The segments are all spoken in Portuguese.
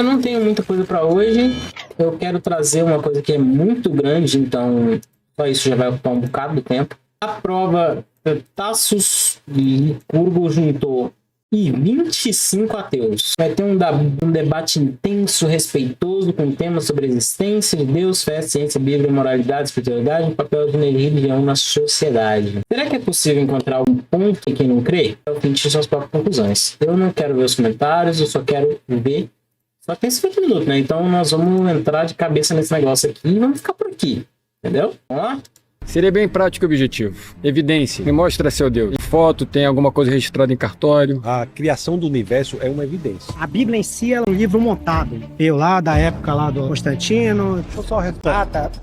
Eu não tenho muita coisa para hoje. Eu quero trazer uma coisa que é muito grande, então só isso já vai ocupar um bocado de tempo. A prova Tassos Licurgo juntou e 25 ateus. Vai ter um debate intenso, respeitoso, com temas sobre a existência de Deus, fé, ciência, Bíblia, moralidade, espiritualidade e o papel de religião na sociedade. Será que é possível encontrar algum ponto em quem não crê? É o fim de suas próprias conclusões. Eu não quero ver os comentários, eu só quero ver. Só tem 50 minutos, né? Então nós vamos entrar de cabeça nesse negócio aqui e vamos ficar por aqui. Entendeu? Vamos lá? Seria bem prático e objetivo. Evidência. Me mostra seu Deus. Em foto, tem alguma coisa registrada em cartório. A criação do universo é uma evidência. A Bíblia em si é um livro montado. Eu lá da época lá do Constantino. Deixa eu só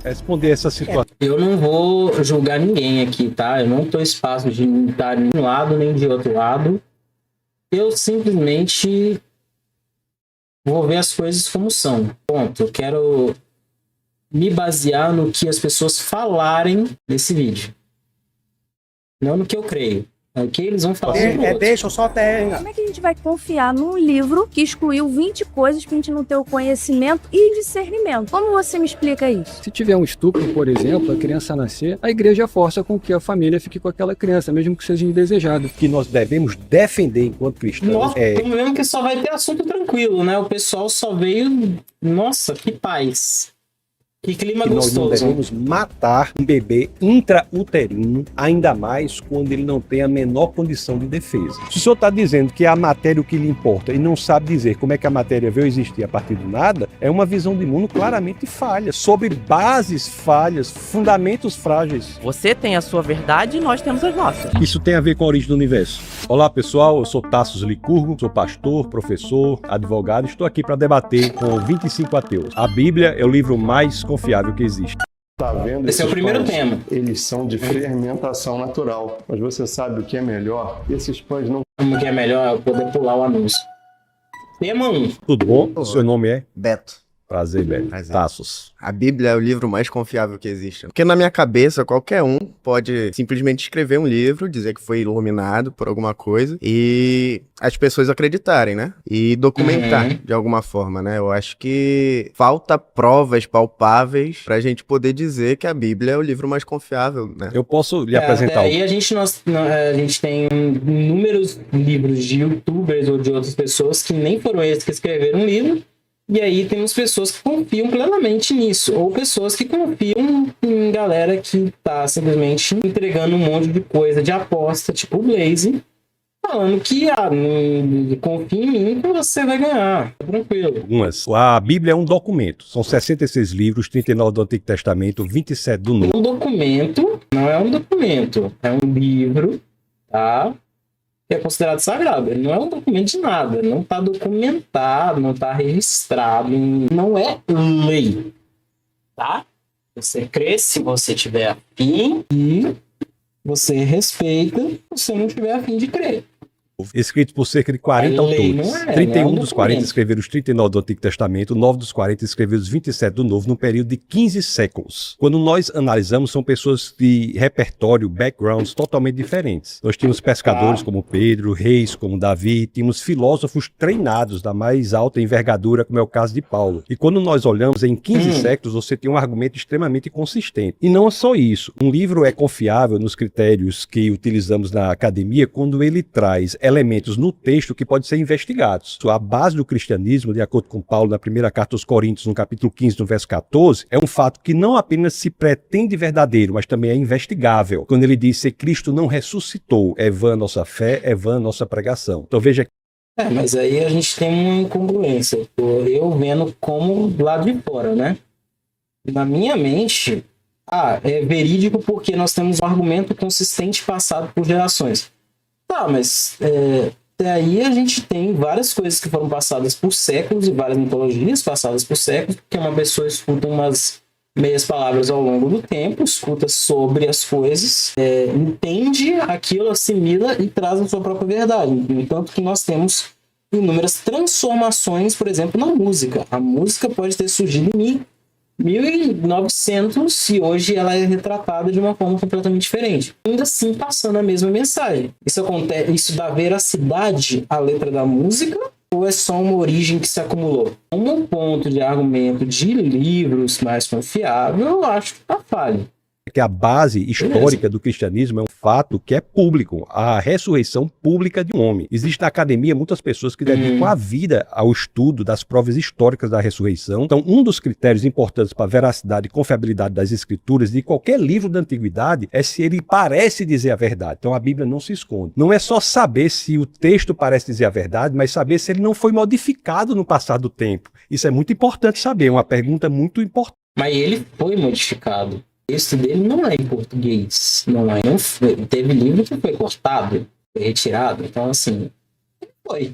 responder essa situação. Eu não vou julgar ninguém aqui, tá? Eu não tô espaço de estar de um lado nem de outro lado. Eu simplesmente vou ver as coisas como são. Ponto. Eu quero me basear no que as pessoas falarem nesse vídeo. Não no que eu creio. É o que eles vão falar sobre o outro. Deixa eu só até... Como é que a gente vai confiar num livro que excluiu 20 coisas pra gente não ter o conhecimento e discernimento? Como você me explica isso? Se tiver um estupro, por exemplo, a criança nascer, a igreja força com que a família fique com aquela criança, mesmo que seja indesejado. Que nós devemos defender enquanto cristãos. Nossa, estamos vendo que só vai ter assunto tranquilo, né? O pessoal só veio... Nossa, que paz. Que clima que gostoso. Nós não devemos matar um bebê intrauterino, ainda mais quando ele não tem a menor condição de defesa. Se o senhor está dizendo que é a matéria o que lhe importa e não sabe dizer como é que a matéria veio existir a partir do nada, é uma visão de mundo claramente falha, sobre bases falhas, fundamentos frágeis. Você tem a sua verdade e nós temos as nossas. Isso tem a ver com a origem do universo. Olá pessoal, eu sou Tassos Licurgo, sou pastor, professor, advogado, estou aqui para debater com 25 ateus. A Bíblia é o livro mais confiável que existe. Tá vendo? Esse é o primeiro pães, tema. Eles são de fermentação natural. Mas você sabe o que é melhor? Esses pães não... O que é melhor é eu poder pular o anúncio. Tema 1. Tudo bom? O seu nome é? Beto. Prazer, Beto. Prazer. Tassos. A Bíblia é o livro mais confiável que existe. Porque na minha cabeça, qualquer um pode simplesmente escrever um livro, dizer que foi iluminado por alguma coisa e as pessoas acreditarem, né? E documentar de alguma forma, né? Eu acho que falta provas palpáveis pra gente poder dizer que a Bíblia é o livro mais confiável, né? Eu posso lhe apresentar Aí a gente tem inúmeros livros de youtubers ou de outras pessoas que nem foram eles que escreveram um livro. E aí temos pessoas que confiam plenamente nisso, ou pessoas que confiam em galera que tá simplesmente entregando um monte de coisa de aposta, tipo o Blaze, falando que confia em mim que você vai ganhar, tá tranquilo. A Bíblia é um documento, são 66 livros, 39 do Antigo Testamento, 27 do Novo. Um documento, não é um documento, é um livro, tá? Que é considerado sagrado. Ele não é um documento de nada. Não está documentado, não está registrado. Não é lei. Tá? Você crê se você tiver afim e você respeita se você não tiver afim de crer. Escrito por cerca de 40 autores. 31 dos 40 escreveram os 39 do Antigo Testamento, 9 dos 40 escreveram os 27 do Novo, num período de 15 séculos. Quando nós analisamos, são pessoas de repertório, backgrounds totalmente diferentes. Nós tínhamos pescadores como Pedro, reis como Davi, tínhamos filósofos treinados da mais alta envergadura, como é o caso de Paulo. E quando nós olhamos em 15 séculos, você tem um argumento extremamente consistente. E não é só isso. Um livro é confiável nos critérios que utilizamos na academia quando ele traz elementos no texto que podem ser investigados. A base do cristianismo, de acordo com Paulo na primeira carta aos Coríntios, no capítulo 15, no verso 14, é um fato que não apenas se pretende verdadeiro, mas também é investigável. Quando ele diz que Cristo não ressuscitou, é vã nossa fé, é vã nossa pregação. Então veja... Mas aí a gente tem uma incongruência. Eu vendo como lá de fora, né? Na minha mente, é verídico porque nós temos um argumento consistente passado por gerações. Tá, mas até aí a gente tem várias coisas que foram passadas por séculos e várias mitologias passadas por séculos, porque uma pessoa escuta umas meias palavras ao longo do tempo, escuta sobre as coisas, entende aquilo, assimila e traz a sua própria verdade. Enquanto que nós temos inúmeras transformações, por exemplo, na música. A música pode ter surgido em 1900 e hoje ela é retratada de uma forma completamente diferente, ainda assim passando a mesma mensagem. Isso dá veracidade à letra da música ou é só uma origem que se acumulou? Um ponto de argumento de livros mais confiável, eu acho que tá falho. Que a base histórica do cristianismo é um fato que é público, a ressurreição pública de um homem. Existe na academia muitas pessoas que dedicam a vida ao estudo das provas históricas da ressurreição. Então, um dos critérios importantes para a veracidade e confiabilidade das escrituras de qualquer livro da antiguidade é se ele parece dizer a verdade. Então, a Bíblia não se esconde. Não é só saber se o texto parece dizer a verdade, mas saber se ele não foi modificado no passar do tempo. Isso é muito importante saber, é uma pergunta muito importante. Mas ele foi modificado. O texto dele não é em português. Não foi. Teve livro que foi cortado, foi retirado. Então, assim, foi.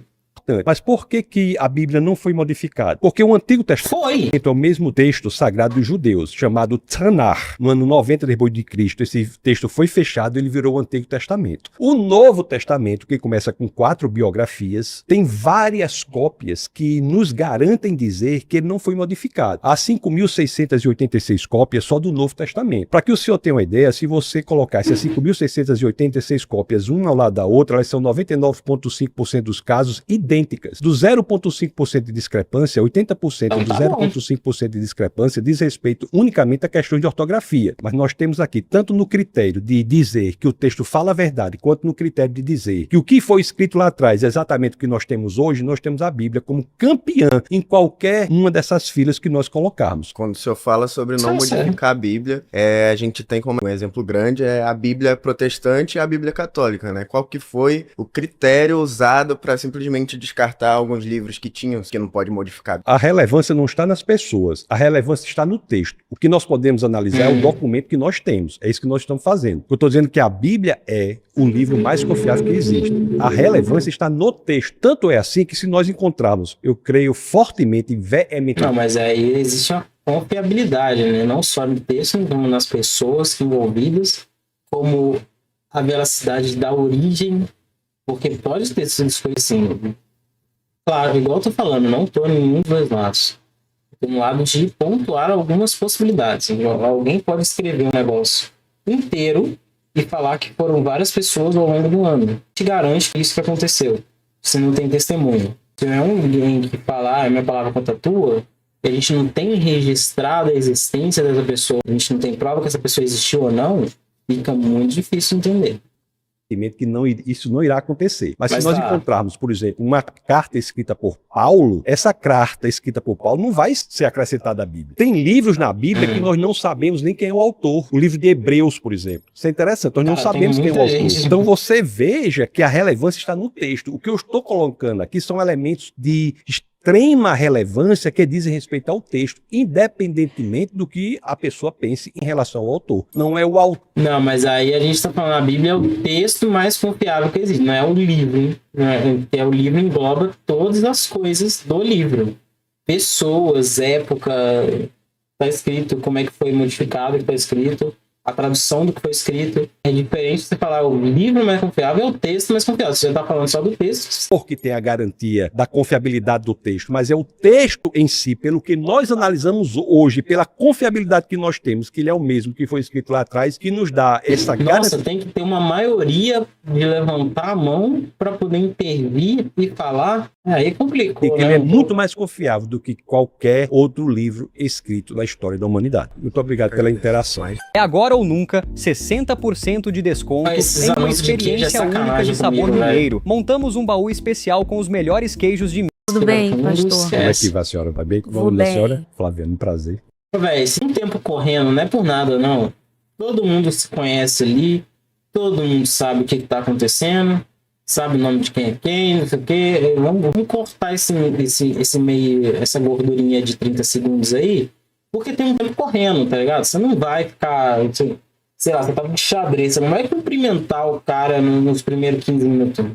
Mas por que a Bíblia não foi modificada? Porque o Antigo Testamento é o mesmo texto sagrado dos judeus, chamado Tanakh. No ano 90 depois de Cristo, esse texto foi fechado e ele virou o Antigo Testamento. O Novo Testamento, que começa com 4 biografias, tem várias cópias que nos garantem dizer que ele não foi modificado. Há 5.686 cópias só do Novo Testamento. Para que o senhor tenha uma ideia, se você colocar essas 5.686 cópias uma ao lado da outra, elas são 99,5% dos casos idênticas. Do 0,5% de discrepância, 80% do 0,5% de discrepância diz respeito unicamente a questões de ortografia. Mas nós temos aqui, tanto no critério de dizer que o texto fala a verdade, quanto no critério de dizer que o que foi escrito lá atrás é exatamente o que nós temos hoje, nós temos a Bíblia como campeã em qualquer uma dessas filas que nós colocarmos. Quando o senhor fala sobre não modificar a Bíblia, a gente tem como um exemplo grande a Bíblia protestante e a Bíblia católica, né? Qual que foi o critério usado para simplesmente descartar alguns livros que não pode modificar? A relevância não está nas pessoas, a relevância está no texto. O que nós podemos analisar é o documento que nós temos. É isso que nós estamos fazendo. Eu estou dizendo que a Bíblia é o livro mais confiável que existe. A relevância está no texto. Tanto é assim que se nós encontrarmos, eu creio fortemente e veementemente... Não, mas aí existe uma confiabilidade, né? Não só no texto, como nas pessoas envolvidas, como a veracidade da origem, porque pode ter sido assim. Claro, igual eu tô falando, não tô em nenhum dos dois lados. Tem um lado de pontuar algumas possibilidades. Alguém pode escrever um negócio inteiro e falar que foram várias pessoas ao longo do ano. Te garante que isso que aconteceu. Se não tem testemunho. Se não é alguém que falar, minha palavra contra a tua, e a gente não tem registrado a existência dessa pessoa, a gente não tem prova que essa pessoa existiu ou não, fica muito difícil entender. Que isso não irá acontecer. Mas se nós encontrarmos, por exemplo, uma carta escrita por Paulo, essa carta escrita por Paulo não vai ser acrescentada à Bíblia. Tem livros na Bíblia que nós não sabemos nem quem é o autor. O livro de Hebreus, por exemplo. Isso é interessante, nós não sabemos quem é o autor. Então você veja que a relevância está no texto. O que eu estou colocando aqui são elementos de extrema relevância que dizem respeito ao texto, independentemente do que a pessoa pense em relação ao autor. Não é o autor. Não, mas aí a gente está falando, a Bíblia é o texto mais confiável que existe, não é o livro. O livro engloba todas as coisas do livro. Pessoas, época, está escrito como é que foi modificado o que está escrito, a tradução do que foi escrito. É diferente de você falar o livro mais confiável é o texto mais confiável. Você já está falando só do texto. Porque tem a garantia da confiabilidade do texto, mas é o texto em si, pelo que nós analisamos hoje, pela confiabilidade que nós temos, que ele é o mesmo que foi escrito lá atrás, que nos dá essa garantia. Tem que ter uma maioria de levantar a mão para poder intervir e falar. Aí complicou. E que ele é muito mais confiável do que qualquer outro livro escrito na história da humanidade. Muito obrigado pela interação. É agora ou nunca, 60% de desconto em uma experiência única de sabor mineiro. Montamos um baú especial com os melhores queijos de Minas. Tudo bem, pastor? Como é que vai, senhora? Vai bem? Vou bem. Senhora? Flaviano, prazer. Véi, se um tempo correndo, não é por nada, não. Todo mundo se conhece ali, todo mundo sabe o que tá acontecendo, sabe o nome de quem é quem, não sei o quê. Vamos cortar esse meio, essa gordurinha de 30 segundos aí, porque tem um tempo correndo, tá ligado? Você não vai ficar, sei lá, você tá de xadrez, você não vai cumprimentar o cara nos primeiros 15 minutos.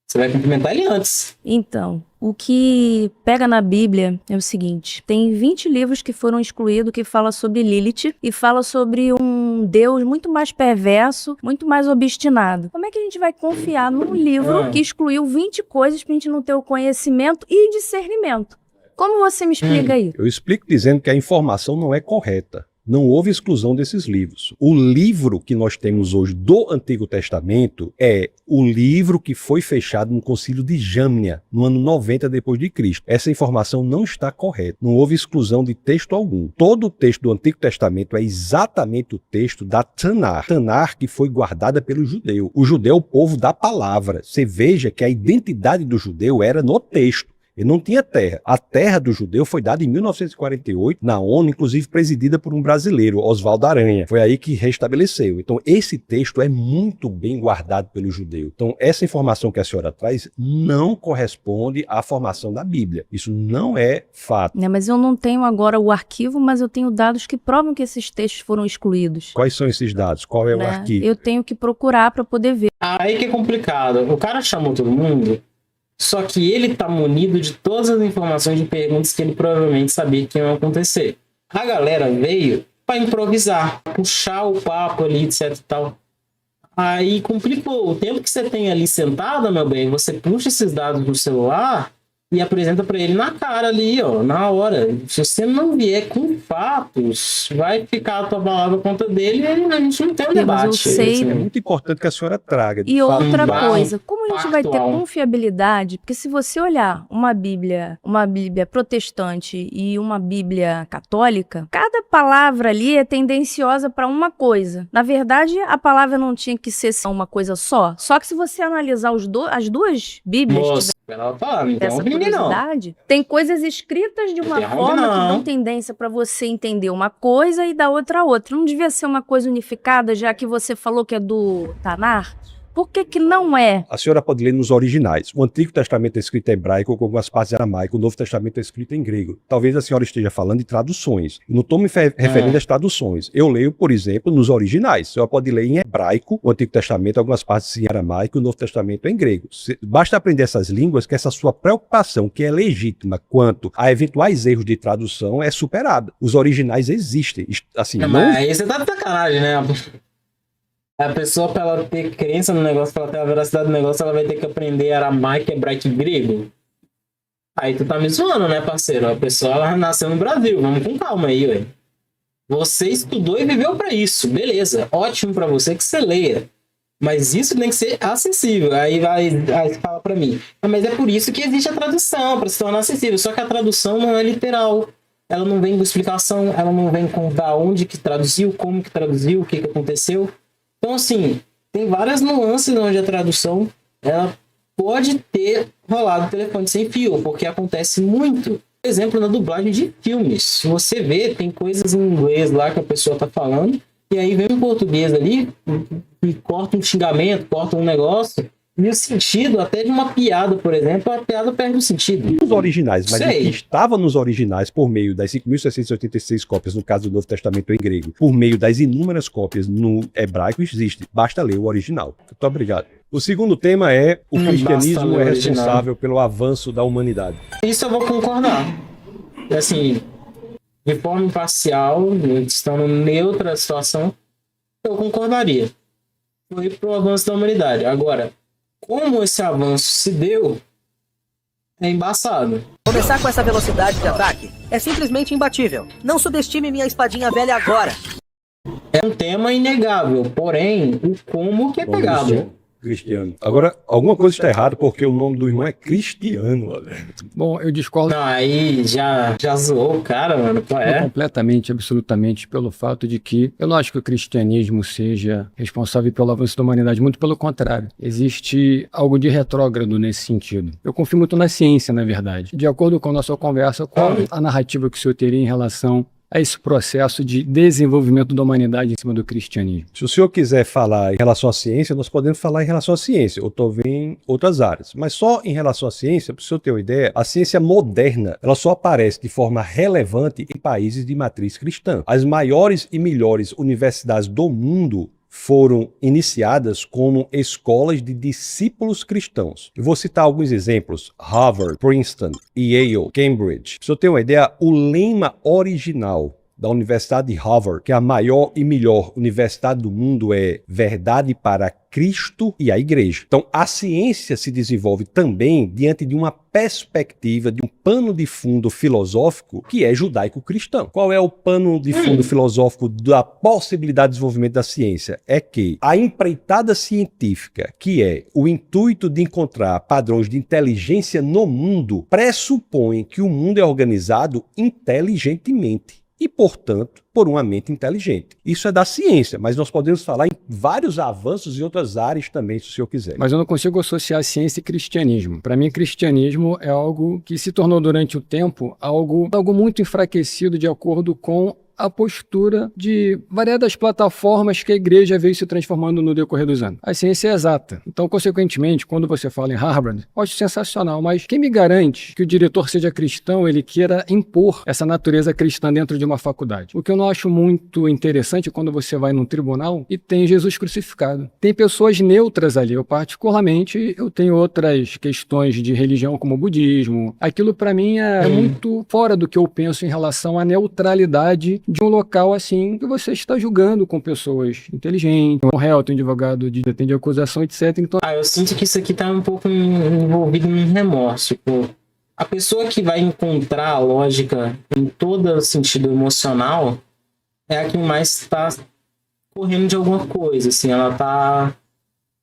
Você vai cumprimentar ele antes. Então, o que pega na Bíblia é o seguinte: tem 20 livros que foram excluídos que fala sobre Lilith e fala sobre um Deus muito mais perverso, muito mais obstinado. Como é que a gente vai confiar num livro que excluiu 20 coisas pra gente não ter o conhecimento e discernimento? Como você me explica isso? Eu explico dizendo que a informação não é correta. Não houve exclusão desses livros. O livro que nós temos hoje do Antigo Testamento é o livro que foi fechado no Concílio de Jamnia, no ano 90 depois de Cristo. Essa informação não está correta. Não houve exclusão de texto algum. Todo o texto do Antigo Testamento é exatamente o texto da Tanar. Tanar que foi guardada pelo judeu. O judeu é o povo da palavra. Você veja que a identidade do judeu era no texto. Ele não tinha terra. A terra do judeu foi dada em 1948 na ONU, inclusive presidida por um brasileiro, Oswaldo Aranha. Foi aí que restabeleceu. Então, esse texto é muito bem guardado pelo judeu. Então, essa informação que a senhora traz não corresponde à formação da Bíblia. Isso não é fato. Mas eu não tenho agora o arquivo, mas eu tenho dados que provam que esses textos foram excluídos. Quais são esses dados? Qual é o arquivo? Eu tenho que procurar para poder ver. Aí que é complicado. O cara chamou todo mundo, só que ele tá munido de todas as informações de perguntas que ele provavelmente sabia que iam acontecer. A galera veio para improvisar, puxar o papo ali, etc e tal. Aí complicou. O tempo que você tem ali sentado, meu bem, você puxa esses dados do celular e apresenta para ele na cara ali, ó, na hora. Se você não vier com fatos, vai ficar a tua palavra contra dele e a gente não tem um debate. Eu sei. É muito importante que a senhora traga. E outra coisa, como a gente vai ter confiabilidade? Porque se você olhar uma Bíblia protestante e uma Bíblia católica, cada palavra ali é tendenciosa para uma coisa. Na verdade, a palavra não tinha que ser uma coisa só. Só que se você analisar as duas Bíblias, tem coisas escritas de uma forma que dão tendência para você entender uma coisa e da outra. Não devia ser uma coisa unificada, já que você falou que é do Tanar? Por que não é? A senhora pode ler nos originais. O Antigo Testamento é escrito em hebraico com algumas partes aramaico, o Novo Testamento é escrito em grego. Talvez a senhora esteja falando de traduções. Não estou me referindo às traduções. Eu leio, por exemplo, nos originais. A senhora pode ler em hebraico o Antigo Testamento, algumas partes em aramaico, o Novo Testamento em grego. Basta aprender essas línguas que essa sua preocupação, que é legítima quanto a eventuais erros de tradução, é superada. Os originais existem. Assim, mas aí você tá de sacanagem, né? A pessoa, para ela ter crença no negócio, para ela ter a veracidade do negócio, ela vai ter que aprender aramaico, hebraico e grego. Aí tu tá me zoando, né, parceiro? A pessoa, ela nasceu no Brasil. Vamos com calma aí, ué. Você estudou e viveu para isso. Beleza. Ótimo para você que você leia. Mas isso tem que ser acessível. Aí fala para mim. Mas é por isso que existe a tradução, para se tornar acessível. Só que a tradução não é literal. Ela não vem com explicação, ela não vem com da onde que traduziu, como que traduziu, o que aconteceu. Então, assim, tem várias nuances onde a tradução ela pode ter rolado telefone sem fio, porque acontece muito. Por exemplo, na dublagem de filmes. Se você vê, tem coisas em inglês lá que a pessoa tá falando, e aí vem um português ali e corta um xingamento, corta um negócio, e o sentido, até de uma piada, por exemplo, a piada perde o sentido. Nos originais, mas o que estava nos originais por meio das 5.686 cópias, no caso do Novo Testamento em grego, por meio das inúmeras cópias no hebraico, existe. Basta ler o original. Muito obrigado. O segundo tema é o cristianismo é responsável pelo avanço da humanidade. Isso eu vou concordar. Assim, de forma imparcial, estando neutra a situação, eu concordaria. Foi pro avanço da humanidade. Agora, como esse avanço se deu, é embaçado. Começar com essa velocidade de ataque é simplesmente imbatível. Não subestime minha espadinha velha agora. É um tema inegável, porém, o como que é pegado. Cristiano. Agora, alguma coisa está errada porque o nome do irmão é Cristiano. Bom, eu discordo. Não, aí já zoou o cara, mano. Qual é? Completamente, absolutamente, pelo fato de que eu não acho que o cristianismo seja responsável pelo avanço da humanidade, muito pelo contrário. Existe algo de retrógrado nesse sentido. Eu confio muito na ciência, na verdade. De acordo com a nossa conversa, qual a narrativa que o senhor teria em relação a esse processo de desenvolvimento da humanidade em cima do cristianismo? Se o senhor quiser falar em relação à ciência, nós podemos falar em relação à ciência, ou talvez em outras áreas. Mas só em relação à ciência, para o senhor ter uma ideia, a ciência moderna, ela só aparece de forma relevante em países de matriz cristã. As maiores e melhores universidades do mundo foram iniciadas como escolas de discípulos cristãos. Eu vou citar alguns exemplos: Harvard, Princeton, Yale, Cambridge. Para você ter uma ideia, o lema original da Universidade de Harvard, que é a maior e melhor universidade do mundo, é Verdade para Cristo e a Igreja. Então, a ciência se desenvolve também diante de uma perspectiva, de um pano de fundo filosófico que é judaico-cristão. Qual é o pano de fundo filosófico da possibilidade de desenvolvimento da ciência? É que a empreitada científica, que é o intuito de encontrar padrões de inteligência no mundo, pressupõe que o mundo é organizado inteligentemente. E, portanto, por uma mente inteligente. Isso é da ciência, mas nós podemos falar em vários avanços em outras áreas também, se o senhor quiser. Mas eu não consigo associar ciência e cristianismo. Para mim, cristianismo é algo que se tornou durante o tempo algo muito enfraquecido de acordo com a postura de variadas plataformas que a igreja veio se transformando no decorrer dos anos. A ciência é exata. Então, consequentemente, quando você fala em Harvard, eu acho sensacional, mas quem me garante que o diretor seja cristão, ele queira impor essa natureza cristã dentro de uma faculdade? O que eu não acho muito interessante é quando você vai num tribunal e tem Jesus crucificado. Tem pessoas neutras ali. Eu, particularmente, eu tenho outras questões de religião, como o budismo. Aquilo, para mim, é muito fora do que eu penso em relação à neutralidade de um local assim que você está julgando com pessoas inteligentes, um réu, tem um advogado de acusação, etc. Então, eu sinto que isso aqui tá um pouco envolvido em remorso. Tipo, a pessoa que vai encontrar a lógica em todo sentido emocional é a que mais está correndo de alguma coisa, assim, ela tá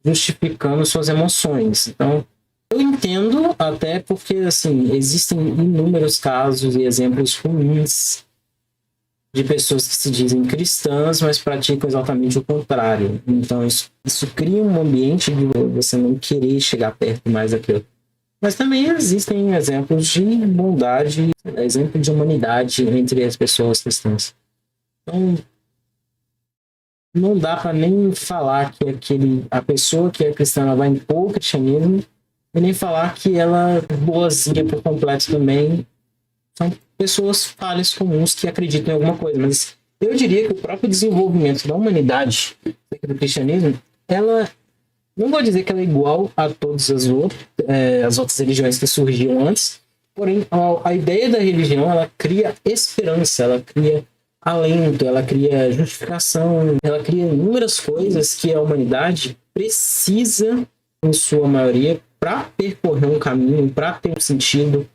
justificando suas emoções. Então, eu entendo, até porque, assim, existem inúmeros casos e exemplos ruins de pessoas que se dizem cristãs, mas praticam exatamente o contrário. Então, isso cria um ambiente de você não querer chegar perto mais daquilo. Mas também existem exemplos de bondade, exemplos de humanidade entre as pessoas cristãs. Então, não dá para nem falar que a pessoa que é cristã ela vai impor o cristianismo, e nem falar que ela é boazinha por completo também. São pessoas falhas comuns que acreditam em alguma coisa, mas eu diria que o próprio desenvolvimento da humanidade, do cristianismo, ela, não vou dizer que ela é igual a todas as outras religiões que surgiam antes, porém a ideia da religião, ela cria esperança, ela cria alento, ela cria justificação, ela cria inúmeras coisas que a humanidade precisa, em sua maioria, para percorrer um caminho, para ter um sentido,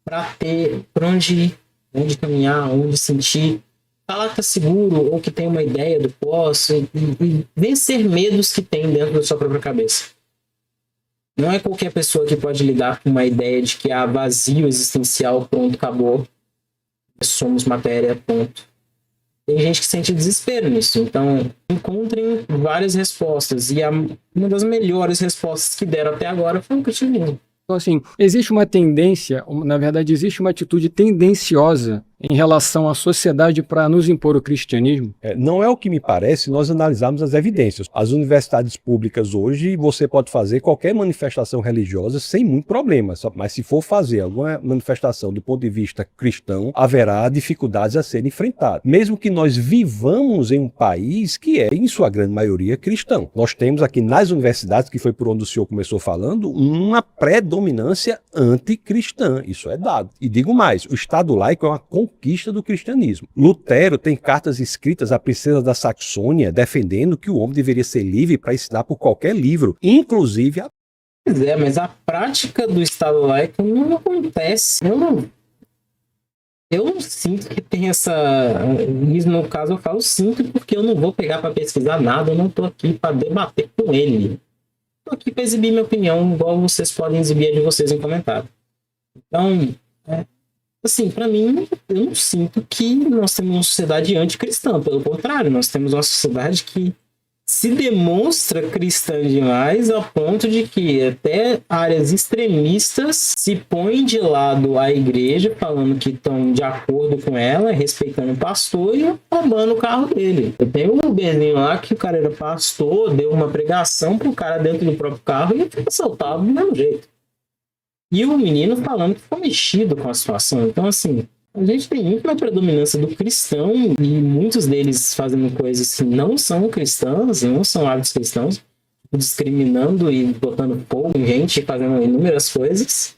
para ter por onde ir, onde caminhar, onde sentir, falar que tá seguro ou que tem uma ideia do posse e vencer medos que tem dentro da sua própria cabeça. Não é qualquer pessoa que pode lidar com uma ideia de que há vazio existencial, pronto, acabou, somos matéria, ponto. Tem gente que sente desespero nisso, então encontrem várias respostas e uma das melhores respostas que deram até agora foi o cristianismo. Então, assim, existe uma tendência, na verdade, existe uma atitude tendenciosa em relação à sociedade para nos impor o cristianismo? Não é o que me parece nós analisarmos as evidências. As universidades públicas hoje, você pode fazer qualquer manifestação religiosa sem muito problema, mas se for fazer alguma manifestação do ponto de vista cristão, haverá dificuldades a serem enfrentadas. Mesmo que nós vivamos em um país que é, em sua grande maioria, cristão. Nós temos aqui nas universidades, que foi por onde o senhor começou falando, uma predominância anticristã. Isso é dado. E digo mais, o Estado laico é uma conquista do cristianismo. Lutero tem cartas escritas à princesa da Saxônia defendendo que o homem deveria ser livre para ensinar por qualquer livro, inclusive a... Pois é, mas a prática do Estado laico não acontece. Eu não sinto que tem essa... Isso, no caso, eu falo sinto porque eu não vou pegar para pesquisar nada, eu não estou aqui para debater com ele. Estou aqui para exibir minha opinião, igual vocês podem exibir a de vocês em comentário. Então, assim, para mim, eu não sinto que nós temos uma sociedade anticristã. Pelo contrário, nós temos uma sociedade que se demonstra cristã demais a ponto de que até áreas extremistas se põem de lado a igreja, falando que estão de acordo com ela, respeitando o pastor e roubando o carro dele. Eu tenho um Uberzinho lá que o cara era pastor, deu uma pregação pro cara dentro do próprio carro e ele foi assaltado do mesmo jeito. E o menino falando que ficou mexido com a situação. Então, assim, a gente tem muito uma predominância do cristão e muitos deles fazendo coisas que não são cristãs, não são hábitos cristãos, discriminando e botando fogo em gente, fazendo inúmeras coisas.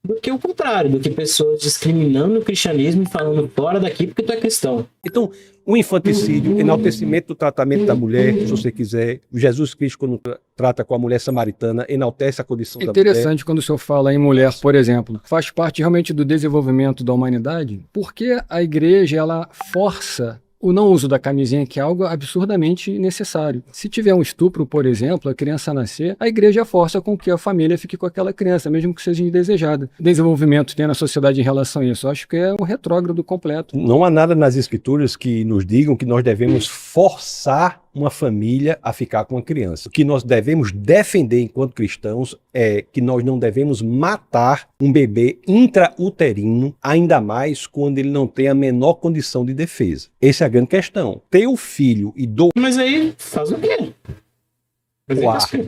do que o contrário, do que pessoas discriminando o cristianismo e falando fora daqui porque tu é cristão. Então, o infanticídio, enaltecimento do tratamento da mulher, se você quiser, Jesus Cristo, quando trata com a mulher samaritana, enaltece a condição da mulher. Interessante quando o senhor fala em mulher, por exemplo, faz parte realmente do desenvolvimento da humanidade, porque a igreja, ela força o não uso da camisinha, que é algo absurdamente necessário. Se tiver um estupro, por exemplo, a criança nascer, a igreja força com que a família fique com aquela criança, mesmo que seja indesejada. Desenvolvimento tem na sociedade em relação a isso. Eu acho que é um retrógrado completo. Não há nada nas escrituras que nos digam que nós devemos forçar uma família a ficar com a criança. O que nós devemos defender enquanto cristãos é que nós não devemos matar um bebê intrauterino, ainda mais quando ele não tem a menor condição de defesa. Essa é a grande questão. Ter o filho e Mas aí, faz o quê?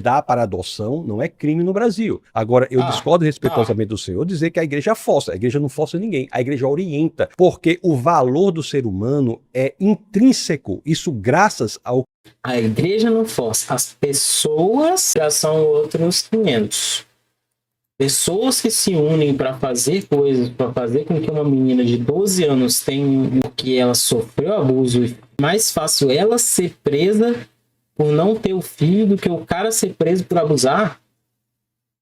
Dar para adoção não é crime no Brasil. Agora, eu discordo respeitosamente do senhor dizer que a igreja força. A igreja não força ninguém. A igreja orienta. Porque o valor do ser humano é intrínseco. Isso graças ao... A igreja não força. As pessoas já são outros 500. Pessoas que se unem para fazer coisas, para fazer com que uma menina de 12 anos tenha o que ela sofreu abuso, e mais fácil ela ser presa por não ter o filho do que o cara ser preso por abusar.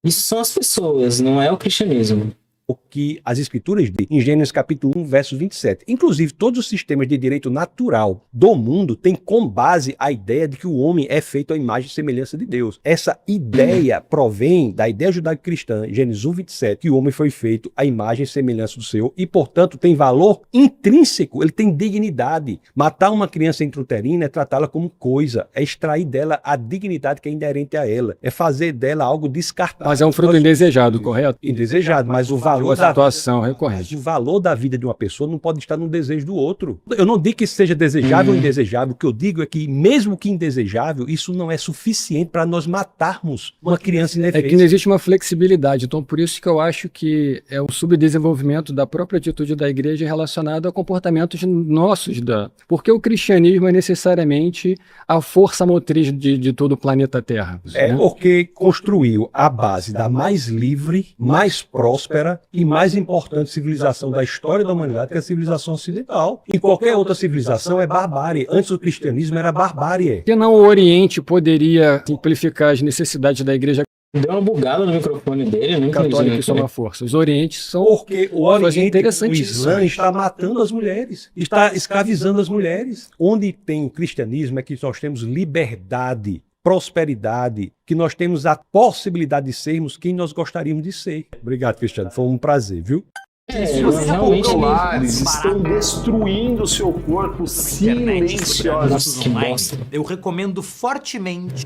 Isso são as pessoas, não é o cristianismo. O que as escrituras dizem em Gênesis capítulo 1, verso 27. Inclusive, todos os sistemas de direito natural do mundo têm como base a ideia de que o homem é feito à imagem e semelhança de Deus. Essa ideia provém da ideia judaico-cristã, Gênesis 1, 27, que o homem foi feito à imagem e semelhança do Senhor e, portanto, tem valor intrínseco, ele tem dignidade. Matar uma criança intrauterina é tratá-la como coisa, é extrair dela a dignidade que é inerente a ela, é fazer dela algo descartável. Mas é um fruto indesejado, correto? Indesejado, mas o valor a situação recorrente. O valor da vida de uma pessoa não pode estar no desejo do outro. Eu não digo que isso seja desejável ou indesejável. O que eu digo é que, mesmo que indesejável, isso não é suficiente para nós matarmos uma criança indefesa. É que não existe uma flexibilidade. Então, por isso que eu acho que é um subdesenvolvimento da própria atitude da igreja relacionado a comportamentos nossos. Porque o cristianismo é necessariamente a força motriz de todo o planeta Terra. É, né? Porque construiu a base da mais livre, mais próspera e mais importante civilização da história da humanidade, que é a civilização ocidental. E qualquer outra civilização é barbárie. Antes o cristianismo era barbárie. Que não o Oriente poderia simplificar as necessidades da igreja. Deu uma bugada no microfone dele, não católico que soma força. Os Orientes são... Porque o Oriente, o Islã, está matando as mulheres, está escravizando as mulheres. Onde tem o cristianismo é que nós temos liberdade, prosperidade, que nós temos a possibilidade de sermos quem nós gostaríamos de ser. Obrigado, Cristiano. Foi um prazer, viu? Realmente eles estão destruindo o seu corpo silenciosamente. Eu recomendo fortemente.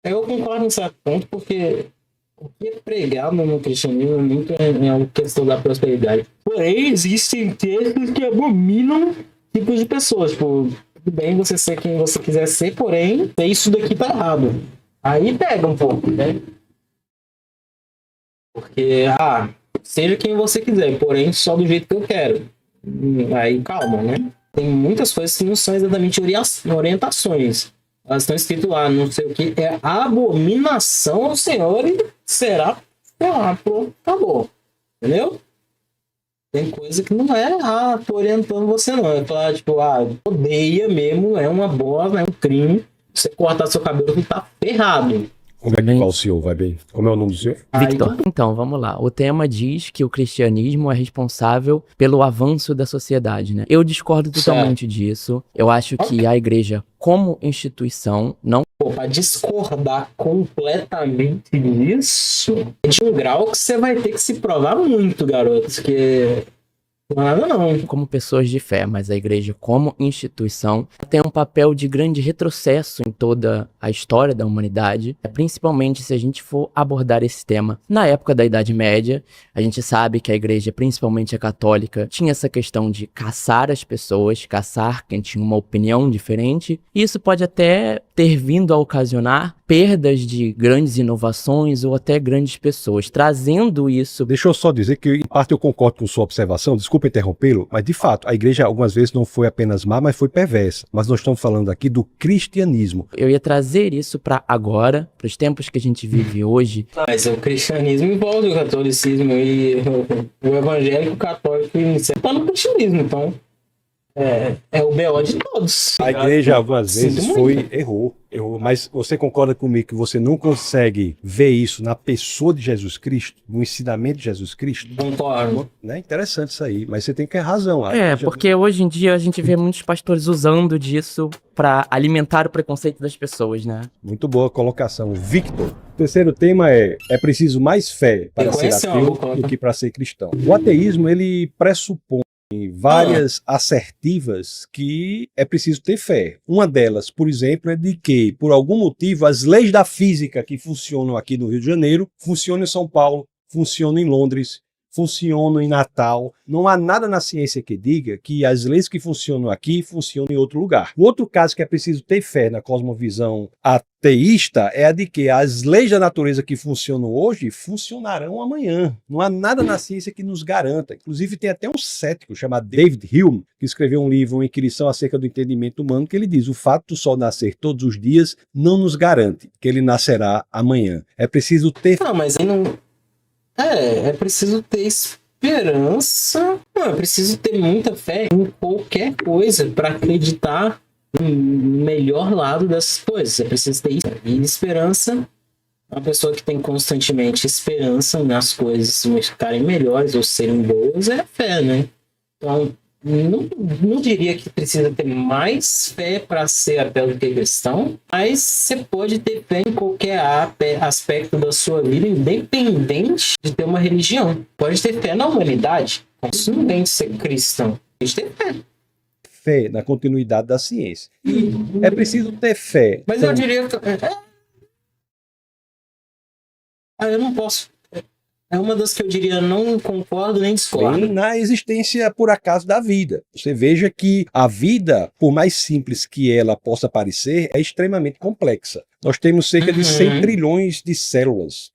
Eu concordo nesse ponto, porque o que é pregado no cristianismo muito é uma questão da prosperidade. Porém, existem textos que abominam tipos de pessoas. Tipo, tudo bem você ser quem você quiser ser, porém, isso daqui tá errado. Aí pega um pouco, né? Porque, seja quem você quiser, porém, só do jeito que eu quero. Aí, calma, né? Tem muitas coisas que não são exatamente orientações. Elas estão escritas lá, não sei o que, é abominação ao Senhor e será, pronto, acabou. Entendeu? Tem coisa que não é, tô orientando você não. É falar, tipo, odeia mesmo, é uma bosta, é um crime. Você cortar seu cabelo e tá ferrado. Como é que qual o senhor vai bem? Como é o nome do senhor? Victor. Então, vamos lá. O tema diz que o cristianismo é responsável pelo avanço da sociedade, né? Eu discordo totalmente disso. Eu acho que a igreja, como instituição, não... Pra discordar completamente disso, é de um grau que você vai ter que se provar muito, garoto. Porque... nada não. Como pessoas de fé, mas a igreja como instituição tem um papel de grande retrocesso em toda a história da humanidade, principalmente se a gente for abordar esse tema. Na época da Idade Média, a gente sabe que a igreja, principalmente a católica, tinha essa questão de caçar as pessoas, caçar quem tinha uma opinião diferente, e isso pode até ter vindo a ocasionar perdas de grandes inovações ou até grandes pessoas, trazendo isso... Deixa eu só dizer que, em parte, eu concordo com sua observação, desculpa desculpa interrompê-lo, mas de fato, a igreja algumas vezes não foi apenas má, mas foi perversa. Mas nós estamos falando aqui do cristianismo. Eu ia trazer isso para agora, para os tempos que a gente vive hoje. Mas o cristianismo envolve o catolicismo e o evangélico católico está no cristianismo, então é o BO de todos. A igreja algumas vezes errou, mas você concorda comigo que você não consegue ver isso na pessoa de Jesus Cristo, no ensinamento de Jesus Cristo? Concordo. Né? Interessante isso aí, mas você tem que ter razão. Porque hoje em dia a gente vê muitos pastores usando disso para alimentar o preconceito das pessoas, né? Muito boa colocação. Victor, o terceiro tema é preciso mais fé para ser ateu do que para ser cristão. O ateísmo, ele pressupõe várias assertivas que é preciso ter fé. Uma delas, por exemplo, é de que, por algum motivo, as leis da física que funcionam aqui no Rio de Janeiro, funcionam em São Paulo, funcionam em Londres, funcionam em Natal. Não há nada na ciência que diga que as leis que funcionam aqui funcionam em outro lugar. O outro caso que é preciso ter fé na cosmovisão ateísta é a de que as leis da natureza que funcionam hoje funcionarão amanhã. Não há nada na ciência que nos garanta. Inclusive tem até um cético chamado David Hume, que escreveu um livro, uma inquirição acerca do entendimento humano, que ele diz: o fato do sol nascer todos os dias não nos garante que ele nascerá amanhã. É preciso ter fé. Não, mas aí não... É preciso ter esperança. Não, é preciso ter muita fé em qualquer coisa para acreditar no melhor lado dessas coisas. É preciso ter isso. E esperança, uma pessoa que tem constantemente esperança nas coisas ficarem melhores ou serem boas, é fé, né? Então, não diria que precisa ter mais fé para ser ateu do que cristão, mas você pode ter fé em qualquer aspecto da sua vida, independente de ter uma religião. Pode ter fé na humanidade, isso não tem de ser cristão. Pode ter fé na continuidade da ciência. E é preciso ter fé. Mas eu diria que... eu não posso... É uma das que eu diria não concordo nem discordo. Na existência, por acaso, da vida. Você veja que a vida, por mais simples que ela possa parecer, é extremamente complexa. Nós temos cerca de 100 trilhões de células.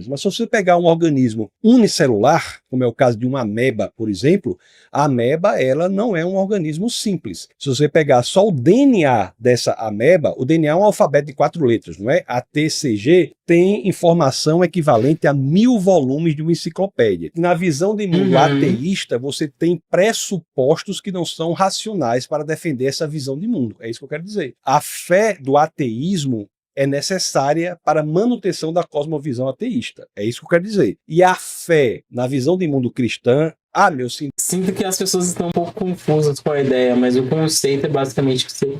Mas se você pegar um organismo unicelular, como é o caso de uma ameba, por exemplo, a ameba ela não é um organismo simples. Se você pegar só o DNA dessa ameba, o DNA é um alfabeto de 4 letras, não é? A TCG tem informação equivalente a 1000 volumes de uma enciclopédia. Na visão de mundo ateísta, você tem pressupostos que não são racionais para defender essa visão de mundo. É isso que eu quero dizer. A fé do ateísmo é necessária para a manutenção da cosmovisão ateísta. É isso que eu quero dizer. E a fé na visão de mundo cristã, sinto que as pessoas estão um pouco confusas com a ideia, mas o conceito é basicamente que você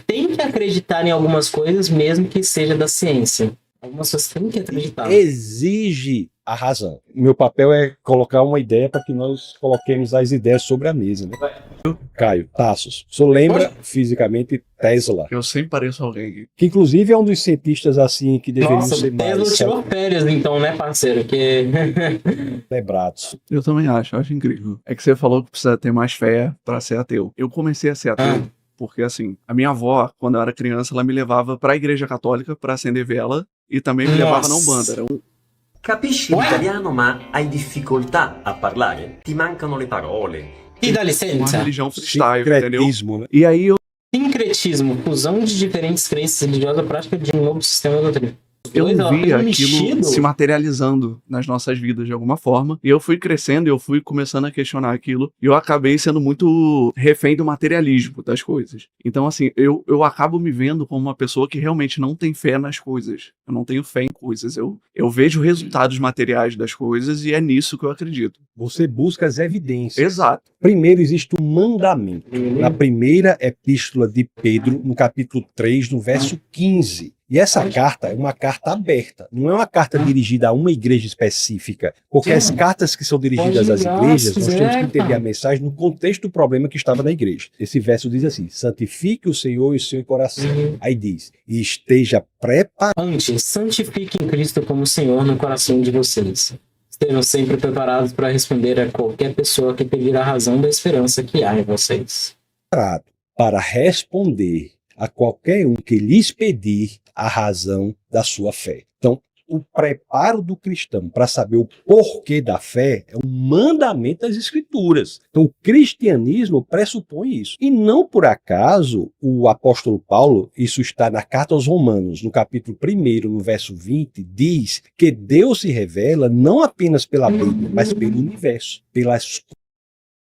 tem que acreditar em algumas coisas, mesmo que seja da ciência. Algumas pessoas têm que acreditar. Exige a razão. Meu papel é colocar uma ideia para que nós coloquemos as ideias sobre a mesa, né? Caio, Tassos, o senhor lembra fisicamente Tesla? Eu sempre pareço alguém. Que inclusive é um dos cientistas assim que deveriam ser mais... Tesla tirou férias então, né, parceiro? Que... Lembrados. Eu também acho incrível. É que você falou que precisa ter mais fé para ser ateu. Eu comecei a ser ateu porque, assim, a minha avó, quando eu era criança, ela me levava para a igreja católica para acender vela e também me levava na Umbanda. Era Capisci l'italiano, ma hai difficoltà a parlare. Ti mancano le parole. E dá licença. Uma religião freestyle, entendeu? Né? E aí eu... Sincretismo, fusão de diferentes crenças religiosas, prática de um novo sistema doutrina. Eu vi aquilo se materializando nas nossas vidas de alguma forma. E eu fui crescendo e eu fui começando a questionar aquilo. E eu acabei sendo muito refém do materialismo das coisas. Então, assim, eu acabo me vendo como uma pessoa que realmente não tem fé nas coisas. Eu não tenho fé em coisas. Eu vejo resultados materiais das coisas e é nisso que eu acredito. Você busca as evidências. Exato. Primeiro existe um mandamento. Na primeira epístola de Pedro, no capítulo 3, no verso 15. E essa carta é uma carta aberta, não é uma carta dirigida a uma igreja específica, porque as cartas que são dirigidas às igrejas, nós temos que entender a mensagem no contexto do problema que estava na igreja. Esse verso diz assim: santifique o Senhor e o seu coração. Aí diz, e esteja preparado. Antes, santifiquem Cristo como Senhor no coração de vocês. Estejam sempre preparados para responder a qualquer pessoa que pedir a razão da esperança que há em vocês. Para responder a qualquer um que lhes pedir a razão da sua fé. Então, o preparo do cristão para saber o porquê da fé é um mandamento das Escrituras. Então, o cristianismo pressupõe isso. E não por acaso o apóstolo Paulo, isso está na carta aos Romanos, no capítulo 1, no verso 20, diz que Deus se revela não apenas pela Bíblia, mas pelo universo, pelas...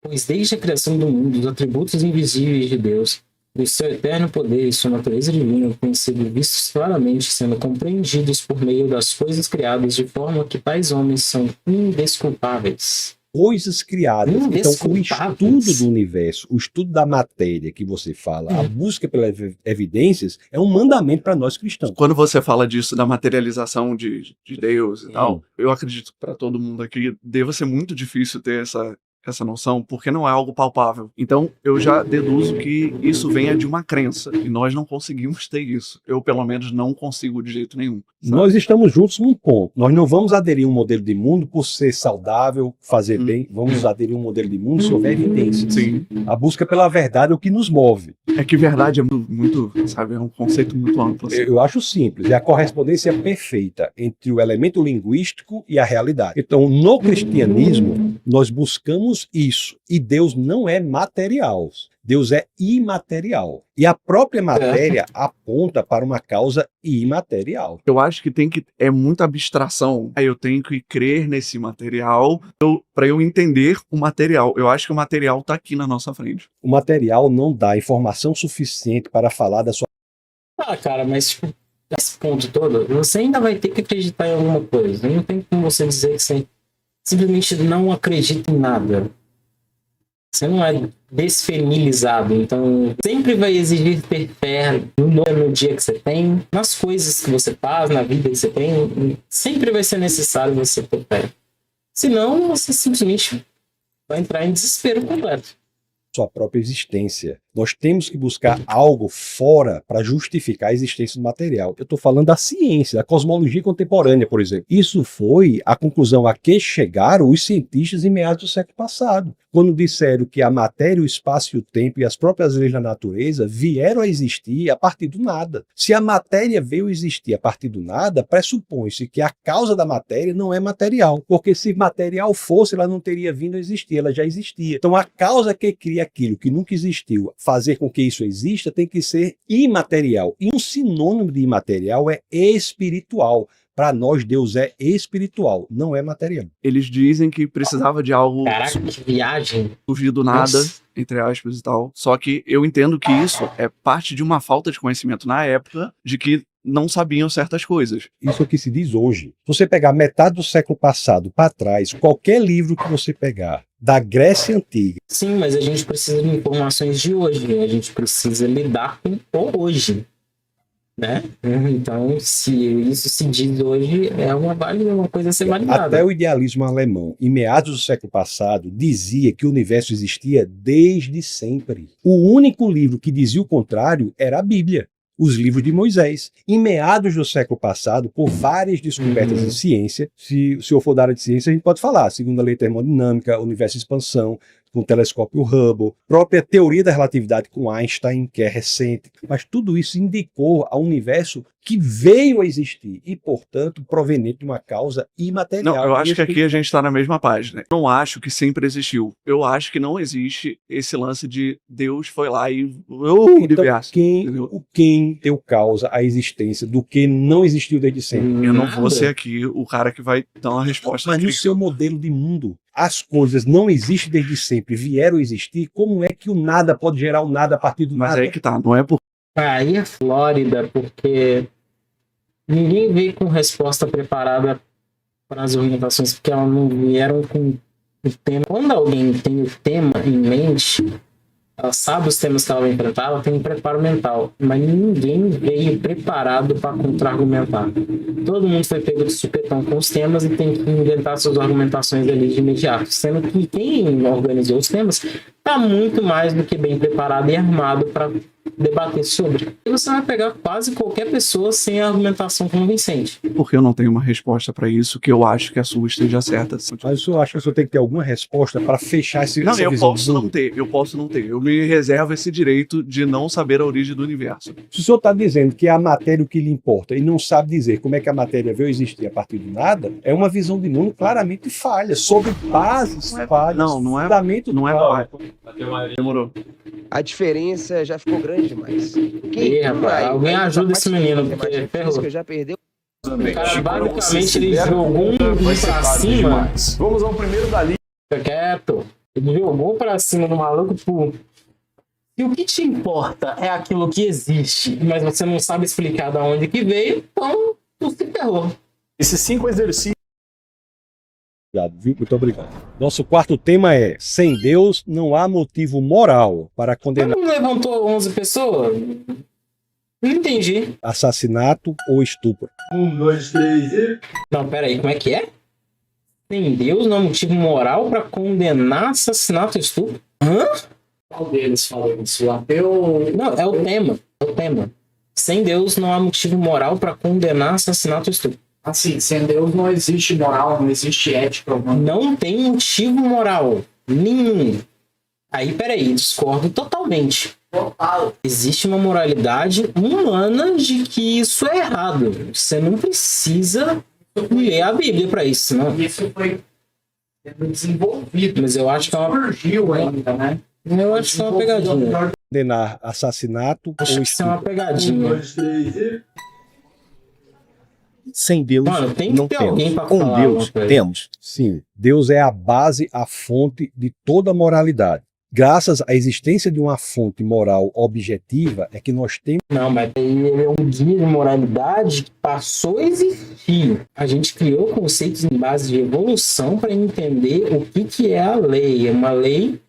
Pois desde a criação do mundo, os atributos invisíveis de Deus, o seu eterno poder e sua natureza divina têm sido vistos claramente, sendo compreendidos por meio das coisas criadas, de forma que tais homens são indesculpáveis. Coisas criadas. Então, o estudo do universo, o estudo da matéria que você fala, a busca pelas evidências, é um mandamento para nós cristãos. Quando você fala disso, da materialização de Deus e tal, eu acredito que para todo mundo aqui deva ser muito difícil ter essa noção, porque não é algo palpável. Então, eu já deduzo que isso venha de uma crença, e nós não conseguimos ter isso. Eu, pelo menos, não consigo de jeito nenhum. Sabe? Nós estamos juntos num ponto. Nós não vamos aderir a um modelo de mundo por ser saudável, fazer bem. Vamos aderir a um modelo de mundo se houver evidência. Sim. A busca pela verdade é o que nos move. É que verdade é muito, sabe, é um conceito muito amplo. Assim. Eu acho simples. É a correspondência perfeita entre o elemento linguístico e a realidade. Então, no cristianismo, nós buscamos isso. E Deus não é material. Deus é imaterial. E a própria matéria aponta para uma causa imaterial. Eu acho que é muita abstração. Aí eu tenho que crer nesse material para eu entender o material. Eu acho que o material está aqui na nossa frente. O material não dá informação suficiente para falar da sua... Cara, mas nesse ponto todo, você ainda vai ter que acreditar em alguma coisa. Não tem como você dizer que você simplesmente não acredita em nada. Você não é desfeminilizado, então sempre vai exigir ter fé no dia que você tem, nas coisas que você faz, na vida que você tem, sempre vai ser necessário você ter fé. Senão, você simplesmente vai entrar em desespero completo. Sua própria existência. Nós temos que buscar algo fora para justificar a existência do material. Eu estou falando da ciência, da cosmologia contemporânea, por exemplo. Isso foi a conclusão a que chegaram os cientistas em meados do século passado, quando disseram que a matéria, o espaço e o tempo e as próprias leis da natureza vieram a existir a partir do nada. Se a matéria veio a existir a partir do nada, pressupõe-se que a causa da matéria não é material, porque se material fosse, ela não teria vindo a existir, ela já existia. Então a causa que cria aquilo que nunca existiu, fazer com que isso exista, tem que ser imaterial. E um sinônimo de imaterial é espiritual. Para nós, Deus é espiritual, não é material. Eles dizem que precisava de algo... Caraca, que viagem. Surgir do nada, entre aspas e tal. Só que eu entendo que isso é parte de uma falta de conhecimento na época, de que não sabiam certas coisas. Isso é o que se diz hoje. Se você pegar metade do século passado para trás, qualquer livro que você pegar, da Grécia Antiga... Sim, mas a gente precisa de informações de hoje. A gente precisa lidar com o hoje. Né? Então, se isso se diz hoje, é uma coisa a ser validada. Até o idealismo alemão, em meados do século passado, dizia que o universo existia desde sempre. O único livro que dizia o contrário era a Bíblia, os livros de Moisés. Em meados do século passado, por várias descobertas de ciência, se o senhor for da área de ciência, a gente pode falar, segundo a lei termodinâmica, universo de expansão, com o telescópio Hubble, própria teoria da relatividade com Einstein, que é recente, mas tudo isso indicou ao universo que veio a existir e, portanto, proveniente de uma causa imaterial. Não, eu acho que aqui a gente está na mesma página. Eu não acho que sempre existiu. Eu acho que não existe esse lance de Deus foi lá e... Então, quem deu causa à existência do que não existiu desde sempre? Eu não vou ser aqui o cara que vai dar uma resposta. Mas no seu modelo de mundo, as coisas não existem desde sempre, vieram a existir, como é que o nada pode gerar o nada a partir do nada? Mas aí que tá, não é por... Aí é Flórida, porque ninguém veio com resposta preparada para as orientações, porque elas não vieram com o tema. Quando alguém tem o tema em mente, ela sabe os temas que ela vai enfrentar, ela tem um preparo mental, mas ninguém veio preparado para contra-argumentar. Todo mundo foi pego de supetão com os temas e tem que inventar suas argumentações ali de imediato, sendo que quem organizou os temas está muito mais do que bem preparado e armado para debater sobre. E você vai pegar quase qualquer pessoa sem argumentação convincente. Porque eu não tenho uma resposta para isso, que eu acho que a sua esteja certa. Mas eu acho que você tem que ter alguma resposta para fechar essa Não, eu visão posso não ter, eu me reservo esse direito de não saber a origem do universo. Se o senhor está dizendo que é a matéria o que lhe importa e não sabe dizer como é que a matéria veio existir a partir de nada, é uma visão de mundo claramente falha, sobre bases falhas. Não é falha. Demorou. A diferença já ficou grande demais. Rapaz, alguém ajuda esse menino, porque ferrou. Já perdeu. O cara, basicamente, ele jogou um pra cima. Vamos ao primeiro da lista. Fica quieto. Ele jogou pra cima do maluco, tipo... Se o que te importa é aquilo que existe, mas você não sabe explicar de onde que veio, então tu se ferrou. Esses 5 exercícios. Obrigado, viu? Muito obrigado. Nosso quarto tema é: sem Deus não há motivo moral para condenar. Não levantou 11 pessoas? Não entendi. Assassinato ou estupro. 1, 2, 3 e... Não, peraí, como é que é? Sem Deus não há motivo moral para condenar assassinato ou estupro? Hã? Qual deles falou isso? Ateu? Não, é o tema. É o tema. Sem Deus não há motivo moral para condenar assassinato ou estupro. Assim, sem Deus não existe moral, não existe ética humana. Não tem motivo moral nenhum. Aí, peraí, discordo totalmente. Total. Existe uma moralidade humana de que isso é errado. Você não precisa ler a Bíblia para isso, não. Isso foi desenvolvido. Mas eu acho que é uma... Surgiu ainda, né? Eu acho que é uma pegadinha. Condenar assassinato Acho ou que isso é uma estupro. pegadinha. 1, 2, 3 e... Sem Deus Mano, tem que não ter temos. alguém pra Com falar Deus alguma coisa. temos. Sim, Deus é a base, a fonte de toda a moralidade. Graças à existência de uma fonte moral objetiva é que nós temos... Não, mas ele é um guia de moralidade que passou a existir. A gente criou conceitos em base de evolução para entender o que é a lei. É uma lei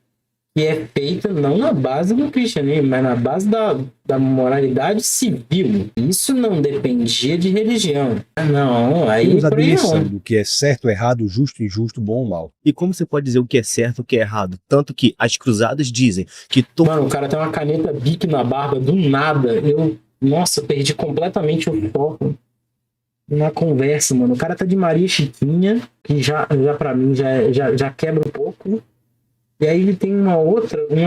que é feita não na base do cristianismo, mas na base da moralidade civil. Isso não dependia de religião. Não, aí Temos a por aí dimensão não. do que é certo, errado, justo, injusto, bom ou mal. E como você pode dizer o que é certo e o que é errado? Tanto que as cruzadas dizem que... Mano, o cara tem uma caneta Bic na barba do nada. Nossa, perdi completamente o foco na conversa, mano. O cara tá de Maria Chiquinha, que já pra mim já quebra um pouco. E aí ele tem uma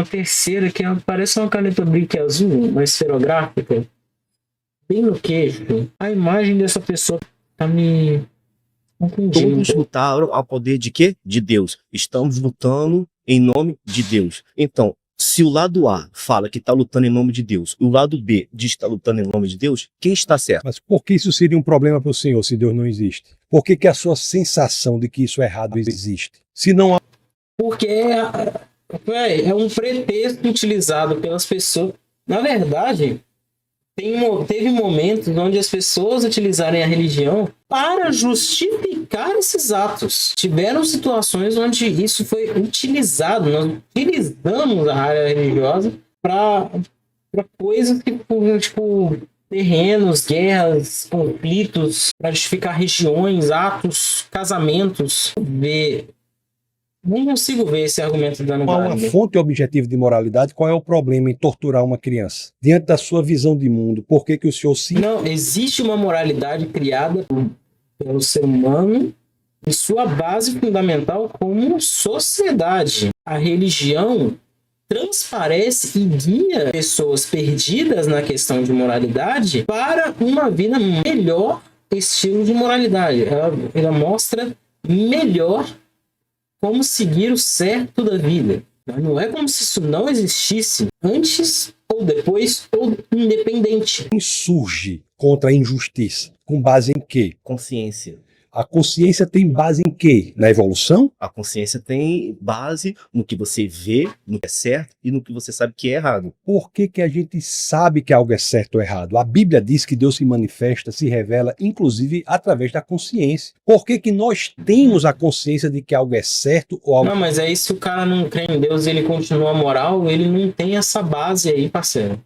terceira, que parece uma caneta Bic azul, uma esferográfica, bem no queixo. A imagem dessa pessoa tá me confundindo. Todos lutaram ao poder de quê? De Deus. Estamos lutando em nome de Deus. Então, se o lado A fala que está lutando em nome de Deus, e o lado B diz que está lutando em nome de Deus, quem está certo? Mas por que isso seria um problema para o senhor, se Deus não existe? Por que a sua sensação de que isso é errado existe? Se não há... Porque é um pretexto utilizado pelas pessoas. Na verdade, teve momentos onde as pessoas utilizaram a religião para justificar esses atos. Tiveram situações onde isso foi utilizado. Nós utilizamos a área religiosa para coisas que, tipo, terrenos, guerras, conflitos, para justificar regiões, atos, casamentos. Não consigo ver esse argumento dando Há uma fonte objetiva de moralidade. Qual é o problema em torturar uma criança? Diante da sua visão de mundo, por que o senhor se... Não, existe uma moralidade criada pelo ser humano em sua base fundamental como sociedade. A religião transparece e guia pessoas perdidas na questão de moralidade para uma vida melhor, estilo de moralidade. Ela mostra melhor como seguir o certo da vida. Não é como se isso não existisse antes ou depois ou independente. Quem surge contra a injustiça? Com base em quê? Consciência. A consciência tem base em quê? Na evolução? A consciência tem base no que você vê, no que é certo e no que você sabe que é errado. Por que a gente sabe que algo é certo ou errado? A Bíblia diz que Deus se manifesta, se revela, inclusive através da consciência. Por que nós temos a consciência de que algo é certo ou algo... Não, mas aí se o cara não crê em Deus e ele continua moral, ele não tem essa base aí, parceiro.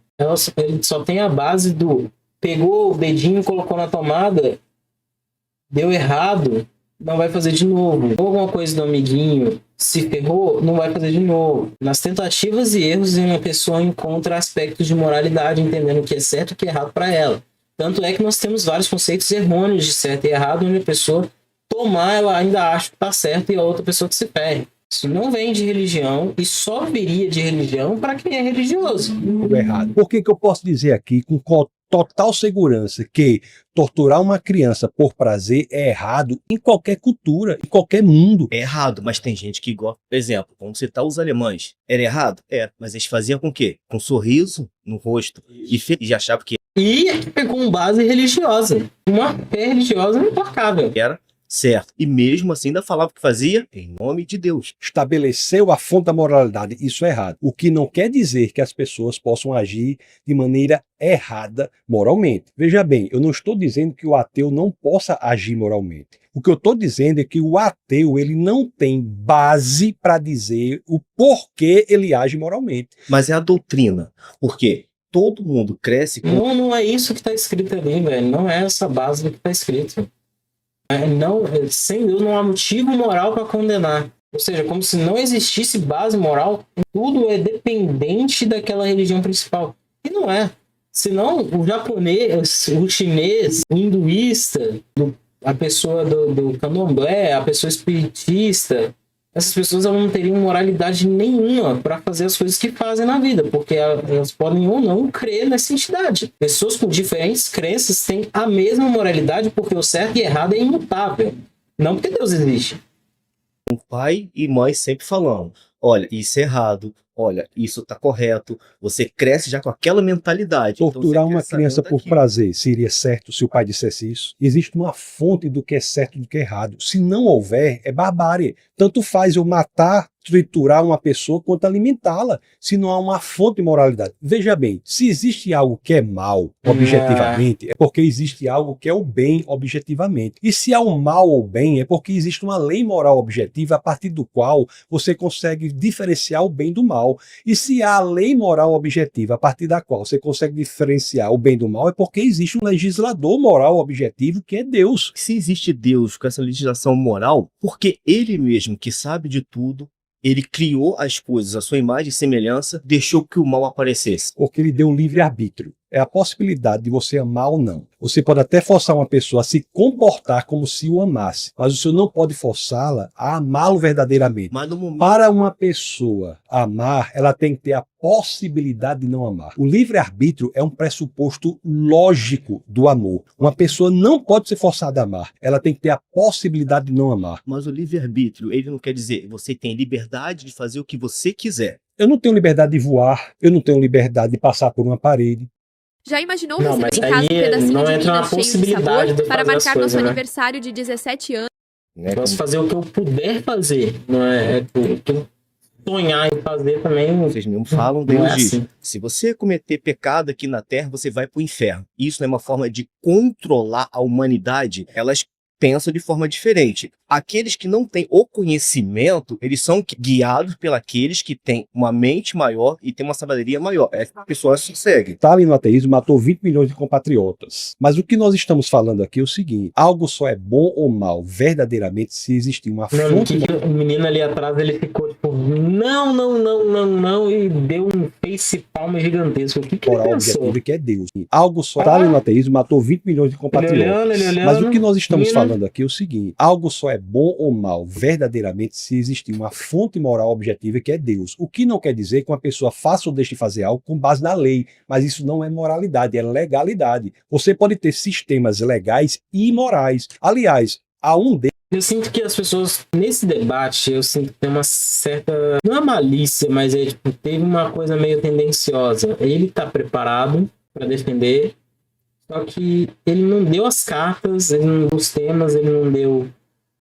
Ele só tem a base do... Pegou o dedinho, colocou na tomada... Deu errado, não vai fazer de novo. Ou alguma coisa do amiguinho se ferrou, não vai fazer de novo. Nas tentativas e erros, uma pessoa encontra aspectos de moralidade, entendendo o que é certo e o que é errado para ela. Tanto é que nós temos vários conceitos errôneos de certo e errado, onde a pessoa tomar, ela ainda acha que está certo e a outra pessoa que se ferre. Isso não vem de religião e só viria de religião para quem é religioso. Errado. Por que eu posso dizer aqui com total segurança que torturar uma criança por prazer é errado em qualquer cultura, em qualquer mundo? É errado, mas tem gente que gosta. Por exemplo, vamos citar os alemães. Era errado? Era. Mas eles faziam com o quê? Com um sorriso no rosto. E achavam que... E com base religiosa. Uma fé religiosa implacável. Era certo. E mesmo assim ainda falava que fazia em nome de Deus. Estabeleceu a fonte da moralidade. Isso é errado. O que não quer dizer que as pessoas possam agir de maneira errada moralmente. Veja bem, eu não estou dizendo que o ateu não possa agir moralmente. O que eu estou dizendo é que o ateu ele não tem base para dizer o porquê ele age moralmente. Mas é a doutrina. Por quê? Todo mundo cresce com... Não é isso que está escrito ali, velho. Não é essa base do que está escrito. Sem Deus não há motivo moral para condenar. Ou seja, como se não existisse base moral, tudo é dependente daquela religião principal. E não é. Senão o japonês, o chinês, o hinduísta, a pessoa do candomblé, a pessoa espiritista, essas pessoas não teriam moralidade nenhuma para fazer as coisas que fazem na vida, porque elas podem ou não crer nessa entidade. Pessoas com diferentes crenças têm a mesma moralidade porque o certo e errado é imutável, não porque Deus existe. O pai e mãe sempre falando, olha, isso é errado, olha, isso tá correto. Você cresce já com aquela mentalidade. Torturar uma criança por prazer seria certo se o pai dissesse isso? Existe uma fonte do que é certo e do que é errado. Se não houver, é barbárie. Tanto faz eu matar, triturar uma pessoa quanto alimentá-la, se não há uma fonte de moralidade. Veja bem, se existe algo que é mal objetivamente, é porque existe algo que é o bem objetivamente. E se há um mal ou bem, é porque existe uma lei moral objetiva a partir do qual você consegue diferenciar o bem do mal. E se há a lei moral objetiva a partir da qual você consegue diferenciar o bem do mal, é porque existe um legislador moral objetivo que é Deus. Se existe Deus com essa legislação moral, porque ele mesmo que sabe de tudo, ele criou as coisas à sua imagem e semelhança, deixou que o mal aparecesse. Porque ele deu livre-arbítrio. É a possibilidade de você amar ou não. Você pode até forçar uma pessoa a se comportar como se o amasse, mas você não pode forçá-la a amá-lo verdadeiramente. Mas no momento... Para uma pessoa amar, ela tem que ter a possibilidade de não amar. O livre-arbítrio é um pressuposto lógico do amor. Uma pessoa não pode ser forçada a amar. Ela tem que ter a possibilidade de não amar. Mas o livre-arbítrio, ele não quer dizer você tem liberdade de fazer o que você quiser. Eu não tenho liberdade de voar, eu não tenho liberdade de passar por uma parede. Já imaginou receber em casa um pedacinho de mina cheio de sabor para marcar nosso aniversário de 17 anos? Posso fazer o que eu puder fazer, não é? O que eu sonhar em fazer também. Vocês mesmo falam, Deus diz, se você cometer pecado aqui na Terra, você vai para o inferno. Isso é uma forma de controlar a humanidade. Elas pensam de forma diferente. Aqueles que não têm o conhecimento, eles são guiados pelos que têm uma mente maior e têm uma sabedoria maior. Essa pessoa se segue. Stalin no ateísmo matou 20 milhões de compatriotas. Mas o que nós estamos falando aqui é o seguinte: algo só é bom ou mal verdadeiramente se existir uma fonte... O menino ali atrás, ele ficou tipo, não, e deu um face palma gigantesco. O que ele pensou? Que é Deus. Algo só... Stalin no ateísmo matou 20 milhões de compatriotas. Ele olhando, mas o que nós estamos falando aqui é o seguinte: algo só é bom ou mal verdadeiramente se existir uma fonte moral objetiva que é Deus. O que não quer dizer que uma pessoa faça ou deixe de fazer algo com base na lei, mas isso não é moralidade, é legalidade. Você pode ter sistemas legais e imorais. Aliás, há um deles... Eu sinto que as pessoas, nesse debate, eu sinto que tem uma certa, não é malícia, mas é tipo, teve uma coisa meio tendenciosa. Ele tá preparado para defender, só que ele não deu as cartas, ele não deu os temas, ele não deu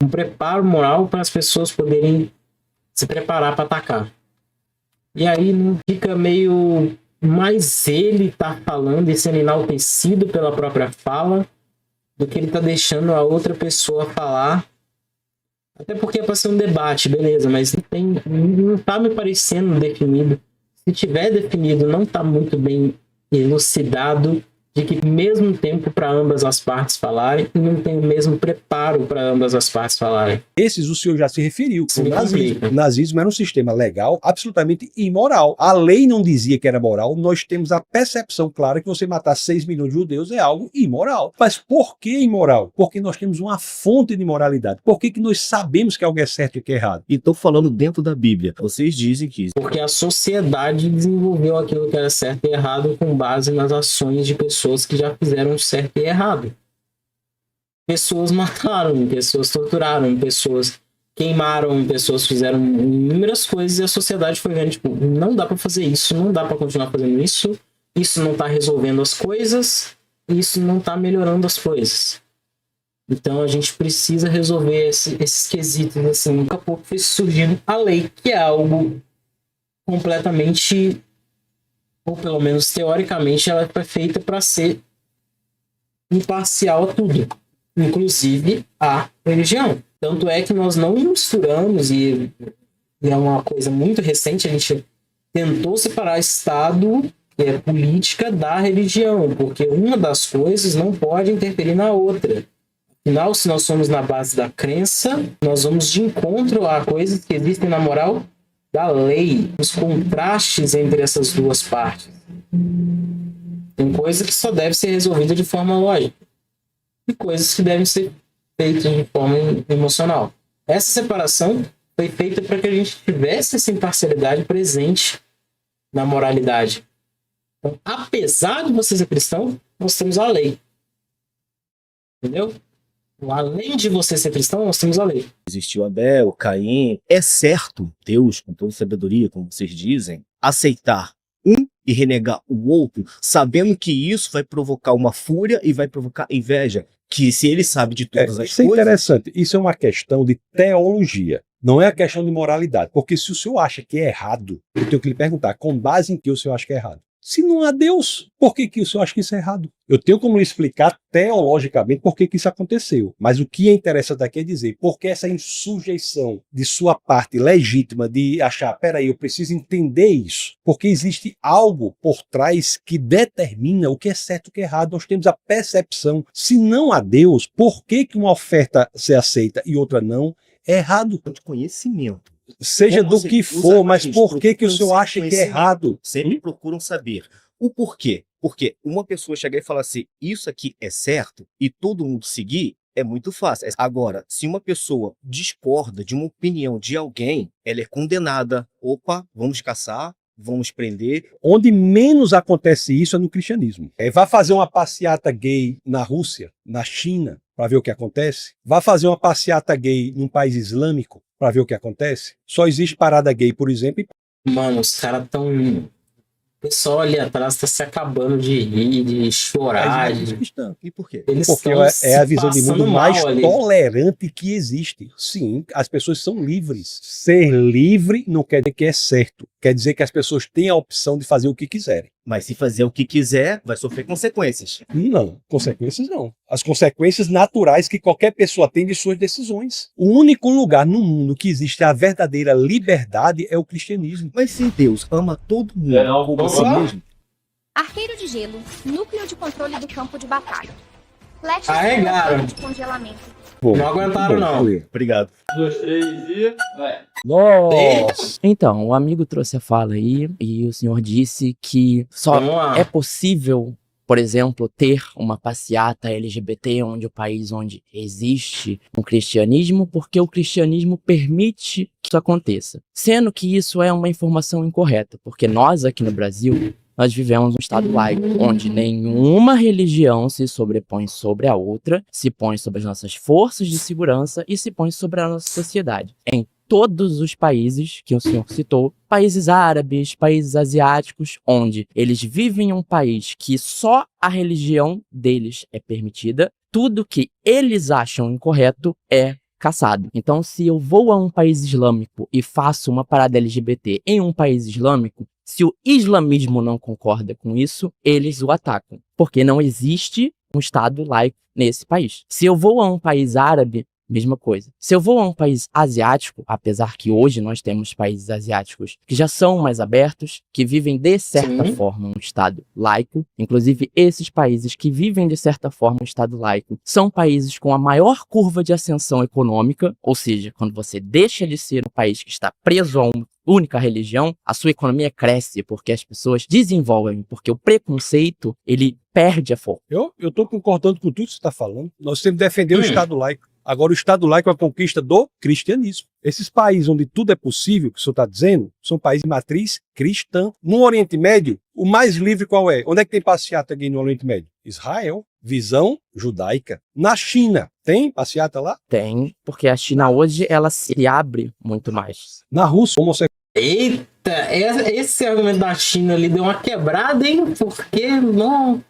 um preparo moral para as pessoas poderem se preparar para atacar. E aí fica meio mais ele tá falando e sendo enaltecido pela própria fala do que ele tá deixando a outra pessoa falar. Até porque é para ser um debate, beleza, mas não tá me parecendo definido. Se tiver definido, não tá muito bem elucidado de que mesmo tempo para ambas as partes falarem e não tem o mesmo preparo para ambas as partes falarem. Esses o senhor já se referiu. Isso O nazismo era um sistema legal absolutamente imoral. A lei não dizia que era moral, nós temos a percepção clara que você matar 6 milhões de judeus é algo imoral. Mas por que imoral? Porque nós temos uma fonte de moralidade. Por que nós sabemos que algo é certo e que é errado? E estou falando dentro da Bíblia. Vocês dizem que... Porque a sociedade desenvolveu aquilo que era certo e errado com base nas ações de pessoas que já fizeram certo e errado. Pessoas mataram, pessoas torturaram, pessoas queimaram, pessoas fizeram inúmeras coisas e a sociedade foi vendo, tipo, não dá pra fazer isso, não dá pra continuar fazendo isso, isso não tá resolvendo as coisas, isso não tá melhorando as coisas. Então a gente precisa resolver esses quesitos, assim, daqui a pouco foi surgindo a lei, que é algo completamente, ou pelo menos teoricamente, ela foi feita para ser imparcial a tudo, inclusive a religião. Tanto é que nós não misturamos, e é uma coisa muito recente, a gente tentou separar Estado, que é política, da religião, porque uma das coisas não pode interferir na outra. Afinal, se nós somos na base da crença, nós vamos de encontro a coisas que existem na moral da lei, os contrastes entre essas duas partes. Tem coisa que só deve ser resolvida de forma lógica e coisas que devem ser feitas de forma emocional. Essa separação foi feita para que a gente tivesse essa imparcialidade presente na moralidade. Então, apesar de você ser cristão, nós temos a lei. Entendeu? Além de você ser cristão, nós temos a lei. Existiu Abel, Caim. É certo, Deus, com toda sabedoria, como vocês dizem, aceitar um e renegar o outro, sabendo que isso vai provocar uma fúria e vai provocar inveja, que se ele sabe de todas as coisas... Isso é interessante. Isso é uma questão de teologia. Não é a questão de moralidade. Porque se o senhor acha que é errado, eu tenho que lhe perguntar, com base em que o senhor acha que é errado? Se não há Deus, por que o senhor acha que isso é errado? Eu tenho como lhe explicar teologicamente por que isso aconteceu. Mas o que é interessante aqui é dizer, por que essa insujeição de sua parte legítima de achar, peraí, eu preciso entender isso. Porque existe algo por trás que determina o que é certo e o que é errado. Nós temos a percepção. Se não há Deus, por que uma oferta ser aceita e outra não? É errado. De conhecimento. Seja do que for, mas por que o senhor acha que é errado? Sempre procuram saber o porquê. Porque uma pessoa chegar e falar assim, isso aqui é certo, e todo mundo seguir, é muito fácil. Agora, se uma pessoa discorda de uma opinião de alguém, ela é condenada. Opa, vamos caçar, vamos prender. Onde menos acontece isso é no cristianismo. Vá fazer uma passeata gay na Rússia, na China, para ver o que acontece. Vá fazer uma passeata gay num país islâmico, para ver o que acontece. Só existe parada gay, por exemplo. Mano, os caras tão... O pessoal ali atrás tá se acabando de rir, de chorar. E por quê? Eles porque é a visão de mundo mais tolerante que existe. Sim, as pessoas são livres. Ser livre não quer dizer que é certo. Quer dizer que as pessoas têm a opção de fazer o que quiserem. Mas se fazer o que quiser, vai sofrer consequências. Não, consequências não. As consequências naturais que qualquer pessoa tem de suas decisões. O único lugar no mundo que existe a verdadeira liberdade é o cristianismo. Mas se Deus ama todo mundo como a si mesmo. Arqueiro de gelo, núcleo de controle do campo de batalha. Flechas de congelamento. Bom, não aguentaram, não. Obrigado. 2, 3 e... Nossa! Então, o amigo trouxe a fala aí e o senhor disse que só é possível, por exemplo, ter uma passeata LGBT onde o país onde existe um cristianismo, porque o cristianismo permite que isso aconteça. Sendo que isso é uma informação incorreta, porque nós aqui no Brasil... Nós vivemos um estado laico, onde nenhuma religião se sobrepõe sobre a outra, se põe sobre as nossas forças de segurança e se põe sobre a nossa sociedade. Em todos os países que o senhor citou, países árabes, países asiáticos, onde eles vivem em um país que só a religião deles é permitida, tudo que eles acham incorreto é caçado. Então, se eu vou a um país islâmico e faço uma parada LGBT em um país islâmico, se o islamismo não concorda com isso, eles o atacam, porque não existe um Estado laico nesse país. Se eu vou a um país árabe, mesma coisa. Se eu vou a um país asiático, apesar que hoje nós temos países asiáticos que já são mais abertos, que vivem de certa forma um estado laico, inclusive esses países que vivem de certa forma um estado laico, são países com a maior curva de ascensão econômica, ou seja, quando você deixa de ser um país que está preso a uma única religião, a sua economia cresce porque as pessoas desenvolvem, porque o preconceito, ele perde a força. Eu tô concordando com tudo que você está falando. Nós temos que defender o Estado laico. Agora, o Estado laico é a conquista do cristianismo. Esses países onde tudo é possível, que o senhor está dizendo, são países de matriz cristã. No Oriente Médio, o mais livre qual é? Onde é que tem passeata aqui no Oriente Médio? Israel. Visão judaica. Na China, tem passeata lá? Tem, porque a China hoje, ela se abre muito mais. Na Rússia, homossexual. Eita, esse argumento da China ali deu uma quebrada, hein? Porque não...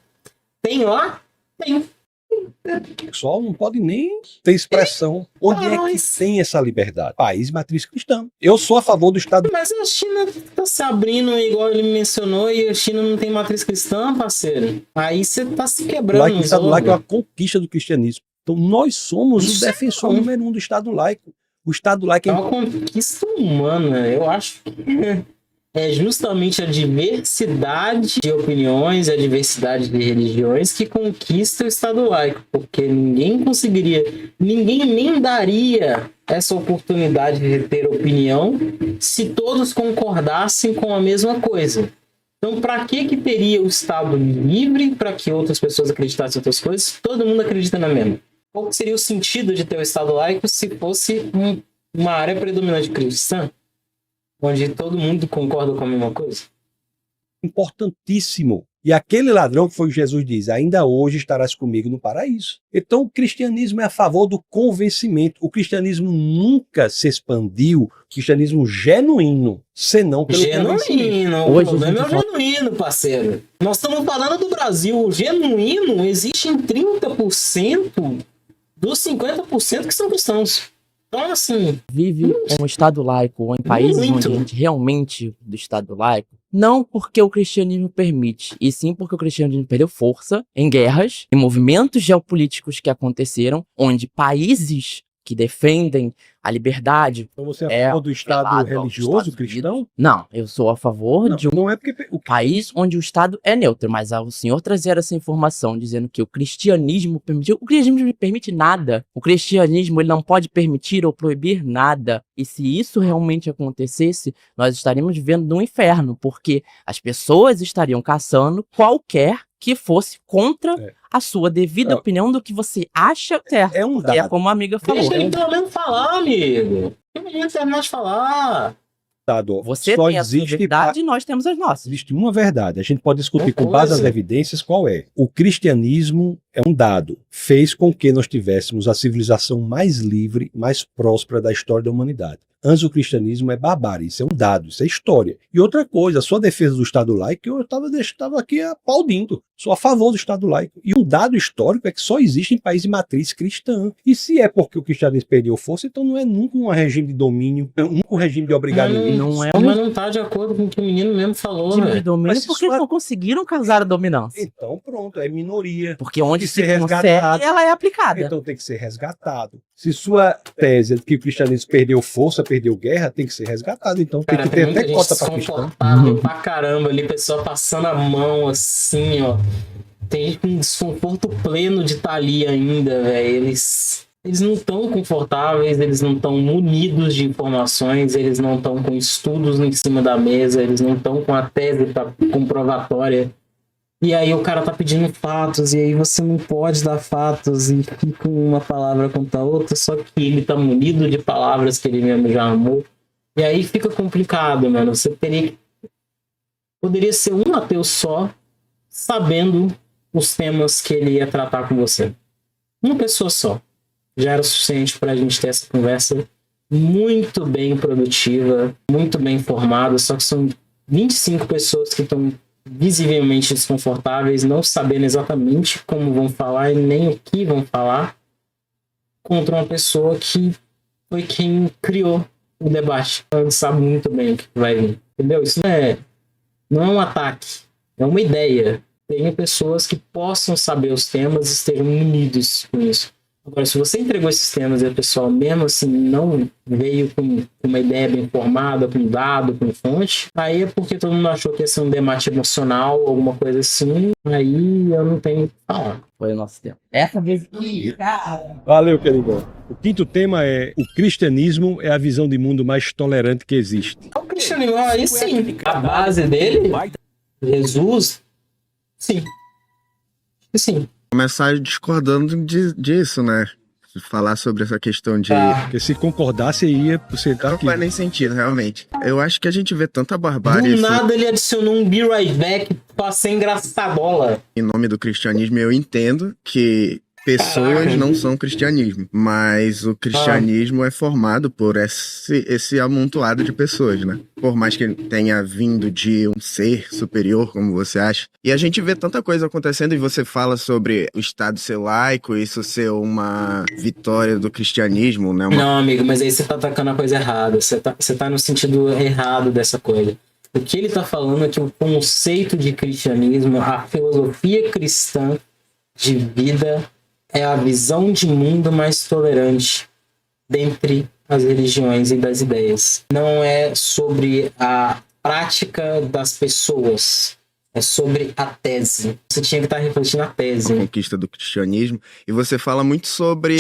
Tem lá? Tem. O pessoal não pode nem ter expressão. Onde é que tem essa liberdade? País de matriz cristã. Eu sou a favor do Estado. Mas a China tá se abrindo, igual ele mencionou, e a China não tem matriz cristã, parceiro. Aí você tá se quebrando. O Estado laico é uma conquista do cristianismo. Então nós somos o defensor número 1 do Estado laico. O Estado laico é uma conquista humana. Eu acho que é justamente a diversidade de opiniões, a diversidade de religiões que conquista o Estado laico, porque ninguém nem daria essa oportunidade de ter opinião se todos concordassem com a mesma coisa. Então, para que teria o Estado livre para que outras pessoas acreditassem em outras coisas se todo mundo acredita na mesma? Qual seria o sentido de ter o Estado laico se fosse uma área predominante cristã? Onde todo mundo concorda com a mesma coisa? Importantíssimo. E aquele ladrão que foi o Jesus diz, ainda hoje estarás comigo no paraíso. Então o cristianismo é a favor do convencimento. O cristianismo nunca se expandiu, o cristianismo genuíno, senão pelo genuíno. O problema é o genuíno, parceiro. Nós estamos falando do Brasil. O genuíno existe em 30% dos 50% que são cristãos. Então, assim... Vive um Estado laico, ou em países onde a gente realmente do Estado laico, não porque o cristianismo permite, e sim porque o cristianismo perdeu força em guerras, em movimentos geopolíticos que aconteceram, onde países que defendem a liberdade... Então você é a favor do Estado religioso cristão? Não, eu sou a favor de um país onde o Estado é neutro, mas ao senhor trazer essa informação dizendo que o cristianismo permitiu... O cristianismo não permite nada. O cristianismo ele não pode permitir ou proibir nada. E se isso realmente acontecesse, nós estaríamos vivendo no inferno, porque as pessoas estariam caçando qualquer que fosse contra a sua devida opinião do que você acha certo. É um dado. É como a amiga falou. Deixa ele pelo menos falar, amigo. Deixa ele terminar de falar. Você tem a sua verdade e nós temos as nossas. Existe uma verdade. A gente pode discutir com base nas evidências qual é. O cristianismo é um dado. Fez com que nós tivéssemos a civilização mais livre, mais próspera da história da humanidade. Antes o cristianismo é barbárie, isso é um dado, isso é história. E outra coisa, a sua defesa do Estado laico, eu estava aqui aplaudindo. Sou a favor do Estado laico. E um dado histórico é que só existe em países de matriz cristã. E se é porque o cristianismo perdeu força, então não é nunca um regime de domínio, nunca um regime de obrigatoriedade. Mas não está de acordo com o que o menino mesmo falou, né? De domínio porque eles não conseguiram causar a dominância. Então pronto, é minoria. Porque onde se consegue, ela é aplicada. Então tem que ser resgatado. Se sua tese é que o cristianismo perdeu força, perdeu guerra, tem que ser resgatado. Então tem que ter até cota para cristão. Pra caramba ali, pessoa passando a mão assim, ó. Tem um desconforto pleno de estar ali ainda, velho. Eles não estão confortáveis, eles não estão munidos de informações, eles não estão com estudos em cima da mesa, eles não estão com a tese comprovatória. E aí o cara tá pedindo fatos, e aí você não pode dar fatos, e fica uma palavra contra a outra, só que ele tá munido de palavras que ele mesmo já amou. E aí fica complicado, mano. Você poderia ser um ateu só, sabendo os temas que ele ia tratar com você. Uma pessoa só. Já era o suficiente pra gente ter essa conversa muito bem produtiva, muito bem informada, só que são 25 pessoas que estão visivelmente desconfortáveis, não sabendo exatamente como vão falar e nem o que vão falar, contra uma pessoa que foi quem criou o debate. Ela sabe muito bem o que vai vir. Entendeu? Isso não é um ataque, é uma ideia. Tem pessoas que possam saber os temas e estejam unidos com isso. Agora, se você entregou esses temas e o pessoal mesmo assim não veio com uma ideia bem formada, com dado, com fonte, aí é porque todo mundo achou que ia ser um debate emocional, alguma coisa assim, aí eu não tenho o que falar. Foi o nosso tempo. Essa vez... Valeu, queridão. O quinto tema é: o cristianismo é a visão de mundo mais tolerante que existe. O cristianismo, aí sim, a base dele, Jesus, sim. Sim. Começar discordando disso, né? Falar sobre essa questão de... Porque se concordasse, ia você tá não aqui. faz nem sentido, realmente. Eu acho que a gente vê tanta barbárie... Do nada ele adicionou um Be Right Back pra ser engraçadola. Em nome do cristianismo, eu entendo que pessoas não são cristianismo, mas o cristianismo é formado por esse amontoado de pessoas, né? Por mais que ele tenha vindo de um ser superior, como você acha. E a gente vê tanta coisa acontecendo e você fala sobre o Estado ser laico, isso ser uma vitória do cristianismo, né? Não, amigo, mas aí você tá atacando a coisa errada. Você tá no sentido errado dessa coisa. O que ele tá falando é que o conceito de cristianismo, a filosofia cristã de vida, é a visão de mundo mais tolerante dentre as religiões e das ideias. Não é sobre a prática das pessoas, é sobre a tese. Você tinha que estar refletindo a tese. A conquista do cristianismo. E você fala muito sobre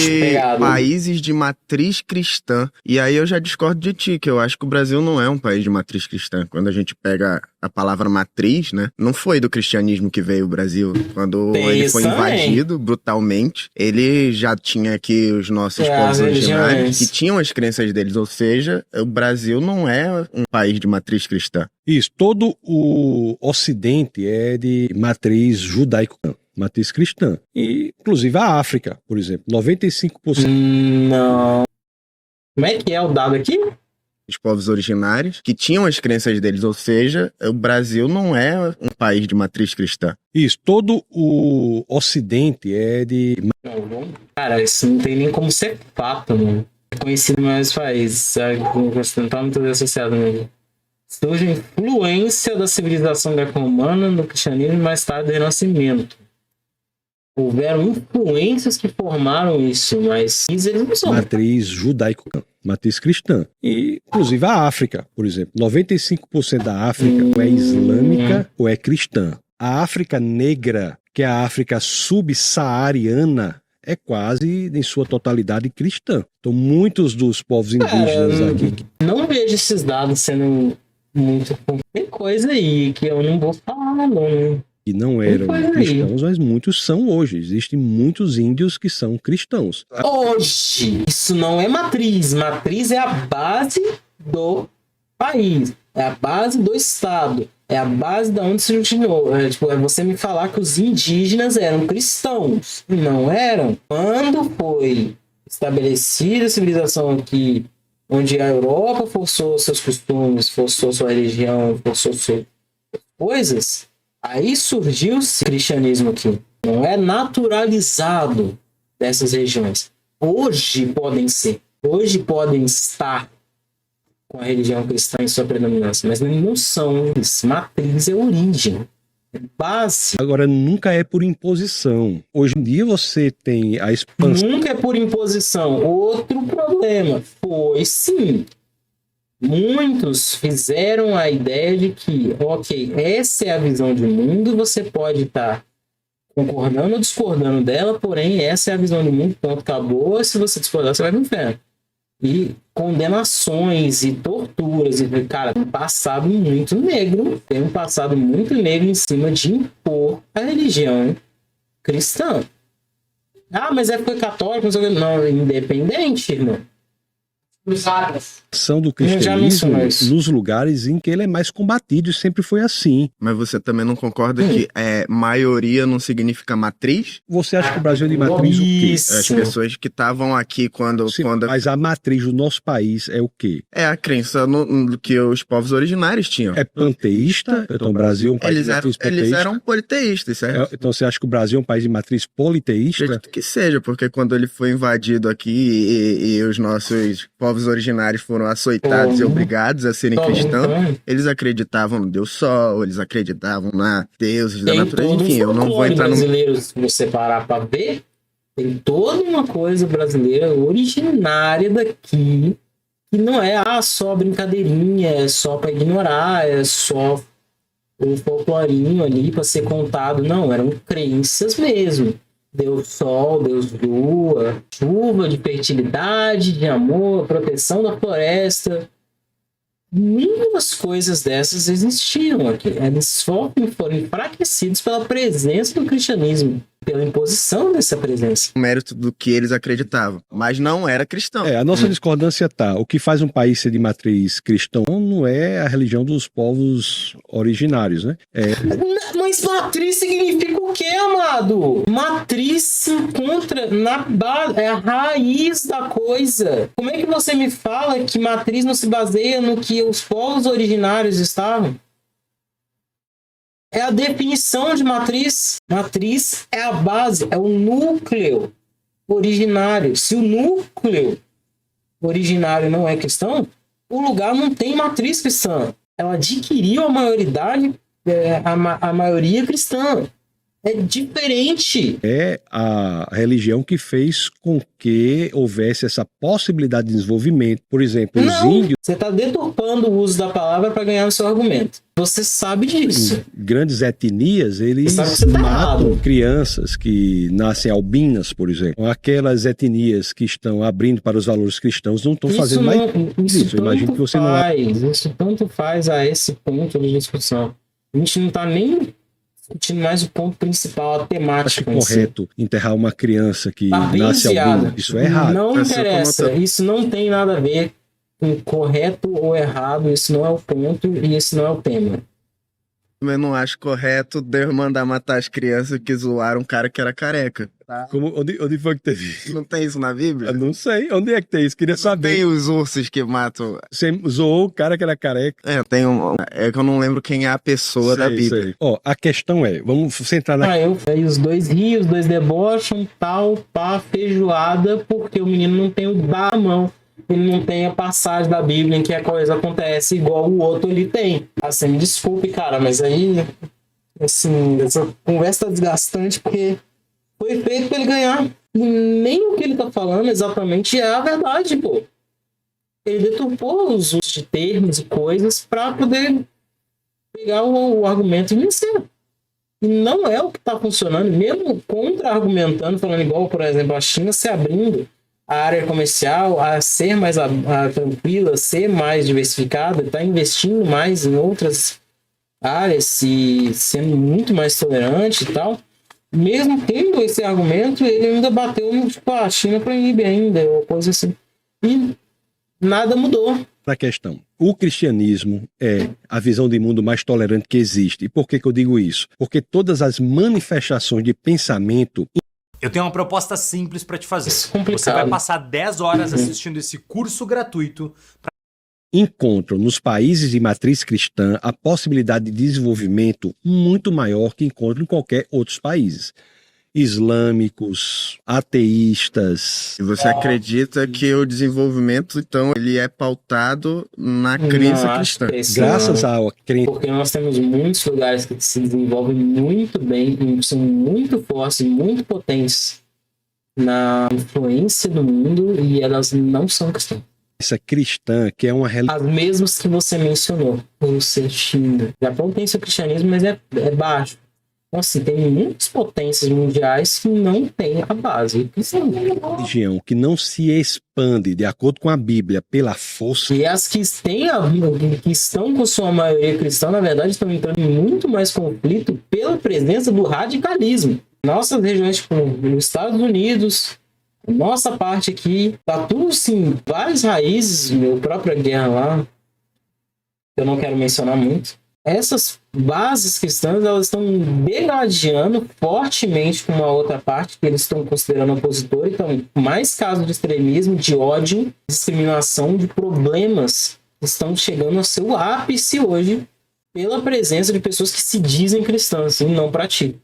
países de matriz cristã. E aí eu já discordo de ti, que eu acho que o Brasil não é um país de matriz cristã. Quando a gente pega a palavra matriz, né? Não foi do cristianismo que veio o Brasil. Quando ele foi invadido brutalmente, ele já tinha aqui os nossos povos originários que tinham as crenças deles. Ou seja, o Brasil não é um país de matriz cristã. Isso, todo o Ocidente é de matriz judaico, matriz cristã. E, inclusive, a África, por exemplo, 95%. Não. Como é que é o dado aqui? Os povos originários que tinham as crenças deles, ou seja, o Brasil não é um país de matriz cristã. Isso, todo o Ocidente é de... Cara, isso não tem nem como ser fato, mano. É conhecido mais países, sabe? Não tá muito associado mesmo. Surge a influência da civilização greco-romana no cristianismo e mais tarde do Renascimento. Houveram influências que formaram isso, mas eles não são. Matriz judaico, matriz cristã. E, inclusive, a África, por exemplo. 95% da África ou é islâmica ou é cristã. A África negra, que é a África subsaariana, é quase, em sua totalidade, cristã. Então, muitos dos povos indígenas aqui... Não vejo esses dados sendo muito... Tem coisa aí que eu não vou falar, não. Que não eram cristãos, mas muitos são hoje. Existem muitos índios que são cristãos. Hoje! Isso não é matriz. Matriz é a base do país. É a base do Estado. É a base da onde se originou. É você me falar que os indígenas eram cristãos. Não eram. Quando foi estabelecida a civilização aqui, onde a Europa forçou seus costumes, forçou sua religião, forçou suas coisas, aí surgiu o cristianismo aqui. Não é naturalizado dessas regiões. Hoje podem ser. Hoje podem estar com a religião cristã em sua predominância, mas não são. Matriz é origem. É base. Agora, nunca é por imposição. Hoje em dia você tem a expansão. Nunca é por imposição. Outro problema foi, sim, muitos fizeram a ideia de que, ok, essa é a visão de mundo, você pode estar concordando ou discordando dela, porém, essa é a visão do mundo, ponto, acabou, se você discordar, você vai pro inferno. E condenações e torturas, e, cara, tem um passado muito negro, em cima de impor a religião cristã. Ah, mas foi católico, não sei o que. Não, independente, irmão. São do cristianismo nos lugares em que ele é mais combatido e sempre foi assim. Mas você também não concorda que maioria não significa matriz? Você acha que o Brasil é de matriz o quê? As pessoas que estavam aqui quando... Mas a matriz do nosso país é o quê? É a crença que os povos originários tinham. É panteísta? Então o Brasil é um país de matriz panteísta? Eles eram politeístas, certo? Então você acha que o Brasil é um país de matriz politeísta? Acredito que seja, porque quando ele foi invadido aqui e os nossos povos originários foram açoitados e obrigados a serem cristãos, eles acreditavam no Deus Sol, eles acreditavam na deuses da natureza, enfim, eu não vou entrar no... brasileiro, se você parar pra ver, Tem toda uma coisa brasileira originária daqui, que não é só brincadeirinha, é só para ignorar, é só um folclorinho ali para ser contado. Não, eram crenças mesmo. Deus Sol, Deus Lua, chuva de fertilidade, de amor, proteção da floresta. Muitas coisas dessas existiam aqui. Eles só foram enfraquecidos pela presença do cristianismo, pela imposição dessa presença. O mérito do que eles acreditavam, mas não era cristão. A nossa discordância tá. O que faz um país ser de matriz cristã não é a religião dos povos originários, né? Mas matriz significa o quê, amado? Matriz se encontra na base, é a raiz da coisa. Como é que você me fala que matriz não se baseia no que os povos originários estavam? É a definição de matriz. Matriz é a base, é o núcleo originário. Se o núcleo originário não é cristão, o lugar não tem matriz cristã. Ela adquiriu a maioridade, a maioria cristã. É diferente. É a religião que fez com que houvesse essa possibilidade de desenvolvimento. Por exemplo, os índios... Você está deturpando o uso da palavra para ganhar o seu argumento. Você sabe disso. Grandes etnias, eles matam crianças que nascem albinas, por exemplo. Aquelas etnias que estão abrindo para os valores cristãos não estão fazendo mais isso. Eu imagino que você Isso tanto faz a esse ponto de discussão. A gente não está nem discutindo mais o ponto principal, a temática. Acho correto enterrar uma criança que nasce albina. Isso é errado. Não interessa. Isso não tem nada a ver com correto ou errado. Isso não é o ponto e isso não é o tema. Eu não acho correto Deus mandar matar as crianças que zoaram um cara que era careca. Tá? Onde foi que teve? Não tem isso na Bíblia? Eu não sei. Onde é que tem isso? Queria saber. Tem os ursos que matam. Você zoou o cara que era careca? Tem é que eu não lembro quem é a pessoa da Bíblia. Ó, a questão é, vamos centrar na... Aí os dois rios, os dois debocham, tal, pá, feijoada, porque o menino não tem o bar à mão. Ele não tem a passagem da Bíblia em que a coisa acontece igual o outro ele tem. Assim, me desculpe, cara, mas aí, assim, essa conversa tá desgastante porque foi feito pra ele ganhar. E nem o que ele tá falando exatamente é a verdade, pô. Ele deturpou os usos de termos e coisas pra poder pegar o argumento e vencer. E não é o que tá funcionando, mesmo contra-argumentando, falando igual, por exemplo, a China se abrindo a área comercial a ser mais tranquila, ser mais diversificada, está investindo mais em outras áreas e sendo muito mais tolerante e tal. Mesmo tendo esse argumento, ele ainda bateu no tipo, a China proíbe ainda, ou coisa assim. E nada mudou. Na questão, o cristianismo é a visão de mundo mais tolerante que existe. E por que eu digo isso? Porque todas as manifestações de pensamento... Eu tenho uma proposta simples para te fazer. Você vai passar 10 horas assistindo esse curso gratuito. Encontram nos países de matriz cristã a possibilidade de desenvolvimento muito maior que encontram em qualquer outros países. Islâmicos, ateístas. E você acredita que o desenvolvimento, então, ele é pautado na crença cristã? Graças ao crença. Porque nós temos muitos lugares que se desenvolvem muito bem, são muito fortes, muito potentes na influência do mundo e elas não são cristãs. Essa cristã, que é uma religião... As mesmas que você mencionou, o China. O Japão tem seu cristianismo, mas é baixo. Então, assim, tem muitas potências mundiais que não têm a base cristã. Religião que não se expande de acordo com a Bíblia pela força. E as que estão com sua maioria cristã, na verdade, estão entrando em muito mais conflito pela presença do radicalismo. Nossas regiões, tipo, nos Estados Unidos, nossa parte aqui, tá tudo assim, várias raízes, a própria guerra lá, eu não quero mencionar muito. Essas bases cristãs, elas estão degradando fortemente com uma outra parte que eles estão considerando opositor. Então, mais casos de extremismo, de ódio, discriminação, de problemas que estão chegando ao seu ápice hoje pela presença de pessoas que se dizem cristãs e não praticam.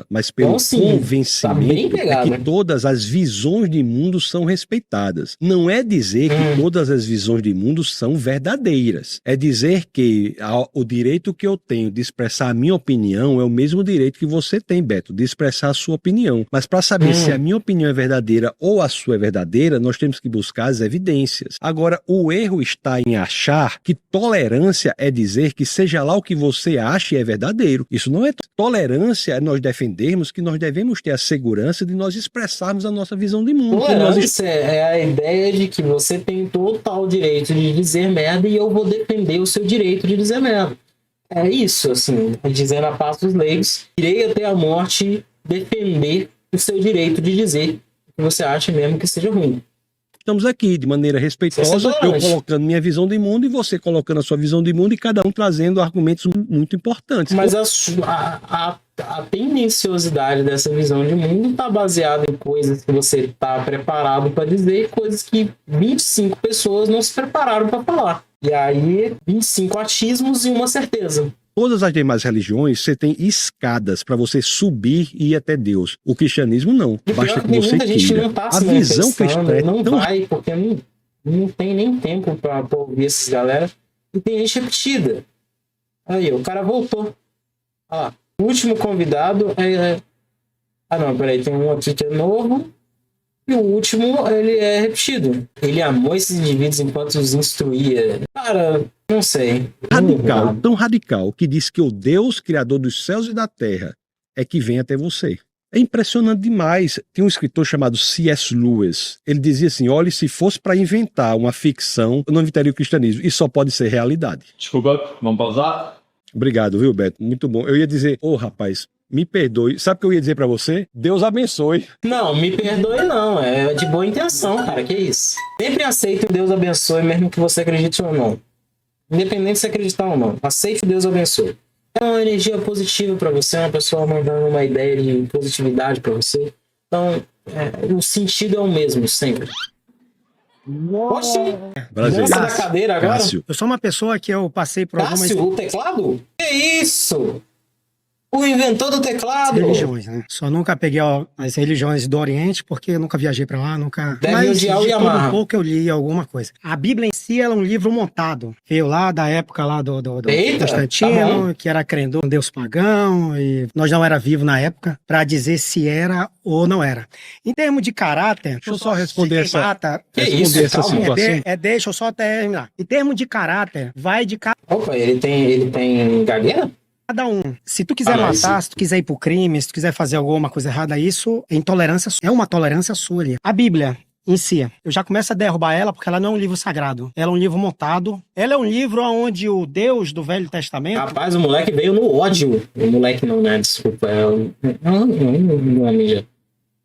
mas pelo convencimento tá de que todas as visões de mundo são respeitadas. Não é dizer que todas as visões de mundo são verdadeiras. É dizer que o direito que eu tenho de expressar a minha opinião é o mesmo direito que você tem, Beto, de expressar a sua opinião. Mas para saber se a minha opinião é verdadeira ou a sua é verdadeira, nós temos que buscar as evidências. Agora, o erro está em achar que tolerância é dizer que seja lá o que você acha é verdadeiro. Isso não é tolerância, é nós defendermos que nós devemos ter a segurança de nós expressarmos a nossa visão de mundo. Tolerância é a ideia de que você tem total direito de dizer merda e eu vou defender o seu direito de dizer merda. É isso, assim, dizendo a paz dos leigos, irei até a morte defender o seu direito de dizer o que você acha mesmo que seja ruim. Estamos aqui de maneira respeitosa, eu colocando minha visão de mundo e você colocando a sua visão de mundo e cada um trazendo argumentos muito importantes. Mas a tendenciosidade dessa visão de mundo está baseada em coisas que você está preparado para dizer e coisas que 25 pessoas não se prepararam para falar. E aí, 25 achismos e uma certeza. Todas as demais religiões, você tem escadas para você subir e ir até Deus. O cristianismo não. Basta que você queira. A visão cristã não vai, porque não tem nem tempo para ouvir essas galera. E tem gente repetida. Aí, o cara voltou. Ah, o último convidado é... Ah, não, peraí, tem um aqui que é novo. E o último, ele é repetido. Ele amou esses indivíduos enquanto os instruía. Cara, não sei. Radical, tão radical, que diz que o Deus, criador dos céus e da terra, é que vem até você. É impressionante demais. Tem um escritor chamado C.S. Lewis. Ele dizia assim, olha, se fosse para inventar uma ficção, eu não inventaria o cristianismo. Isso só pode ser realidade. Desculpa, vamos pausar? Obrigado, viu, Beto? Muito bom. Eu ia dizer, rapaz... Me perdoe. Sabe o que eu ia dizer pra você? Deus abençoe. Não, me perdoe não. É de boa intenção, cara. Que isso? Sempre aceite o Deus abençoe, mesmo que você acredite ou não. Independente se acreditar ou não. Aceite o Deus abençoe. É uma energia positiva pra você, uma pessoa mandando uma ideia de positividade pra você. Então, o sentido é o mesmo, sempre. Oxi! Dança da cadeira agora? Cássio. Eu sou uma pessoa que eu passei por algumas... Cássio, o teclado? Que isso? O inventor do teclado. Religiões, né? Só nunca peguei as religiões do Oriente, porque eu nunca viajei pra lá, nunca... Deve odiar o Yamaha. Um pouco eu li alguma coisa. A Bíblia em si, ela é um livro montado. Veio lá da época lá do Constantino, tá, que era crendo um deus pagão, e nós não era vivo na época, pra dizer se era ou não era. Em termos de caráter... Deixa eu só responder essa situação. Deixa eu só terminar. Em termos de caráter, vai de... Opa, ele tem gagueira? Cada um. Se tu quiser matar, se tu quiser ir pro crime, se tu quiser fazer alguma coisa errada, isso é intolerância, é uma tolerância sua ali. A Bíblia em si, eu já começo a derrubar ela porque ela não é um livro sagrado. Ela é um livro montado. Ela é um livro onde o Deus do Velho Testamento... Rapaz, o moleque veio no ódio. O moleque não, né? Desculpa.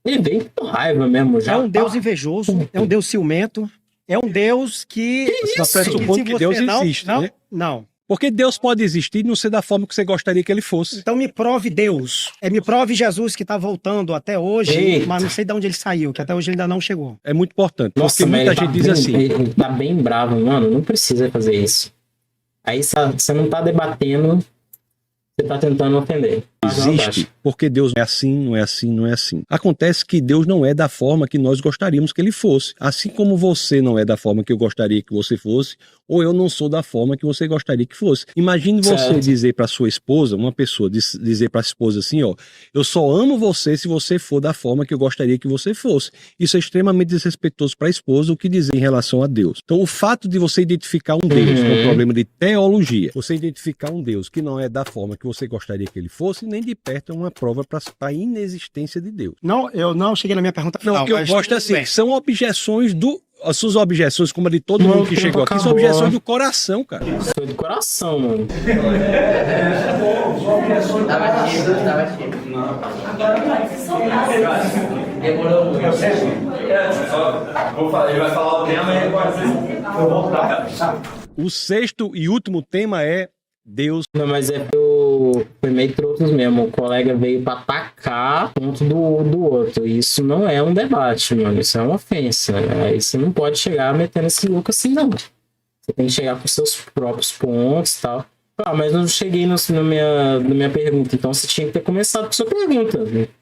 Ele veio com raiva mesmo já. É um Deus invejoso, é um Deus ciumento, é um Deus que... Você pressupõe que Deus existe, né? Não. Porque Deus pode existir e não ser da forma que você gostaria que ele fosse. Então me prove Deus. Me prove Jesus que está voltando até hoje, mas não sei de onde ele saiu, que até hoje ele ainda não chegou. É muito importante. Nossa, porque muita gente diz assim... Ele tá bem bravo, mano. Não precisa fazer isso. Aí você não tá debatendo, você tá tentando ofender. Existe, porque Deus não é assim, não é assim, não é assim. Acontece que Deus não é da forma que nós gostaríamos que ele fosse. Assim como você não é da forma que eu gostaria que você fosse, ou eu não sou da forma que você gostaria que fosse. Imagine você dizer para sua esposa, uma pessoa dizer para a esposa assim, ó, eu só amo você se você for da forma que eu gostaria que você fosse. Isso é extremamente desrespeitoso para a esposa, o que dizer em relação a Deus. Então, o fato de você identificar um Deus com um problema de teologia, você identificar um Deus que não é da forma que você gostaria que ele fosse, nem de perto é uma prova para a inexistência de Deus. Não, eu não cheguei na minha pergunta final. Não, o que eu gosto é assim, são objeções as suas objeções, como a de todo mundo que chegou aqui, são objeções do coração, cara. Foi do coração, mano. Demorou muito. Ele vai falar o tema e eu vou voltar. O sexto e último tema é Deus. Não, mas foi meio trotos mesmo. O colega veio pra atacar ponto do outro. Isso não é um debate, mano. Isso é uma ofensa. Aí você não pode chegar metendo esse louco assim, não. Você tem que chegar com seus próprios pontos e tal. Mas não cheguei na minha pergunta. Então você tinha que ter começado com sua pergunta.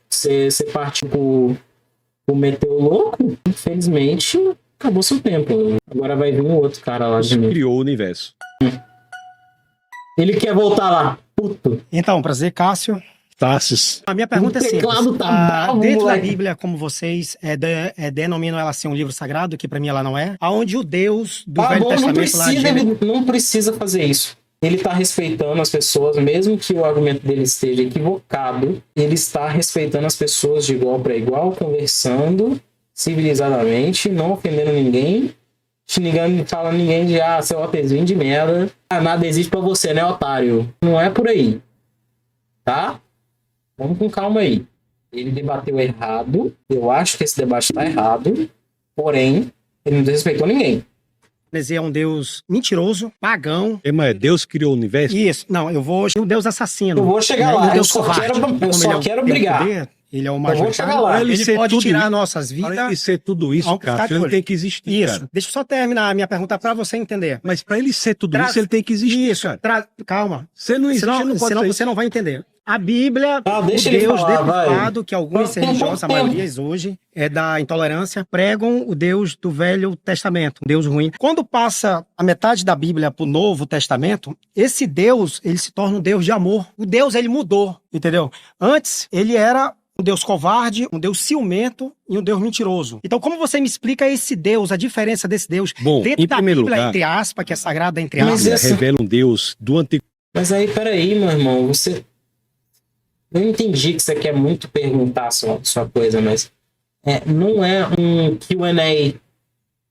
Você partiu pro meteu louco, infelizmente, acabou seu tempo. Agora vai vir um outro cara lá de novo. Criou o universo. Ele quer voltar lá. Puto. Então, prazer, Cássio. Tassis. A minha pergunta é simples. Teclado tá bravo, dentro da moleque. Bíblia, como vocês denominam ela ser um livro sagrado, que pra mim ela não é, aonde o Deus do Velho Testamento lá... Não precisa fazer isso. Ele está respeitando as pessoas, mesmo que o argumento dele esteja equivocado, ele está respeitando as pessoas de igual para igual, conversando civilizadamente, não ofendendo ninguém, xingando, falando ninguém de seu otezinho de merda, nada existe para você, né, otário? Não é por aí, tá? Vamos com calma aí. Ele debateu errado, eu acho que esse debate está errado, porém, ele não desrespeitou ninguém. É um deus mentiroso, pagão. Mas Deus criou o universo? Isso. Não, eu vou... O deus assassino. Eu vou chegar né? lá. O deus Eu só quero brigar. Ele é o Eu vou chegar lá. Ele pode tirar nossas vidas. Para ele ser tudo isso, cara, ele tem que existir, Isso. cara. Deixa eu só terminar a minha pergunta para você entender. Mas para ele ser tudo isso, ele tem que existir, isso, cara. Calma. Você não existe, senão não pode senão ser você não vai entender. A Bíblia, o deixa ele Deus falar, decupado, que alguns religiosos, a maioria hoje, é da intolerância, pregam o Deus do Velho Testamento, um Deus ruim. Quando passa a metade da Bíblia pro Novo Testamento, esse Deus, ele se torna um Deus de amor. O Deus, ele mudou, entendeu? Antes, ele era um Deus covarde, um Deus ciumento e um Deus mentiroso. Então, como você me explica esse Deus, a diferença desse Deus dentro da Bíblia, lugar, entre aspas, que é sagrada, entre aspas? Revela um Deus do antigo... Mas aí, peraí, meu irmão, eu entendi que você quer muito perguntar sua coisa, mas não é um Q&A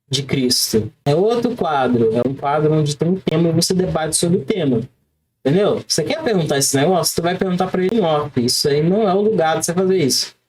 de Cristo. É outro quadro. É um quadro onde tem um tema e você debate sobre o tema. Entendeu? Você quer perguntar esse negócio, você vai perguntar para ele em off. Isso aí não é o lugar de você fazer isso.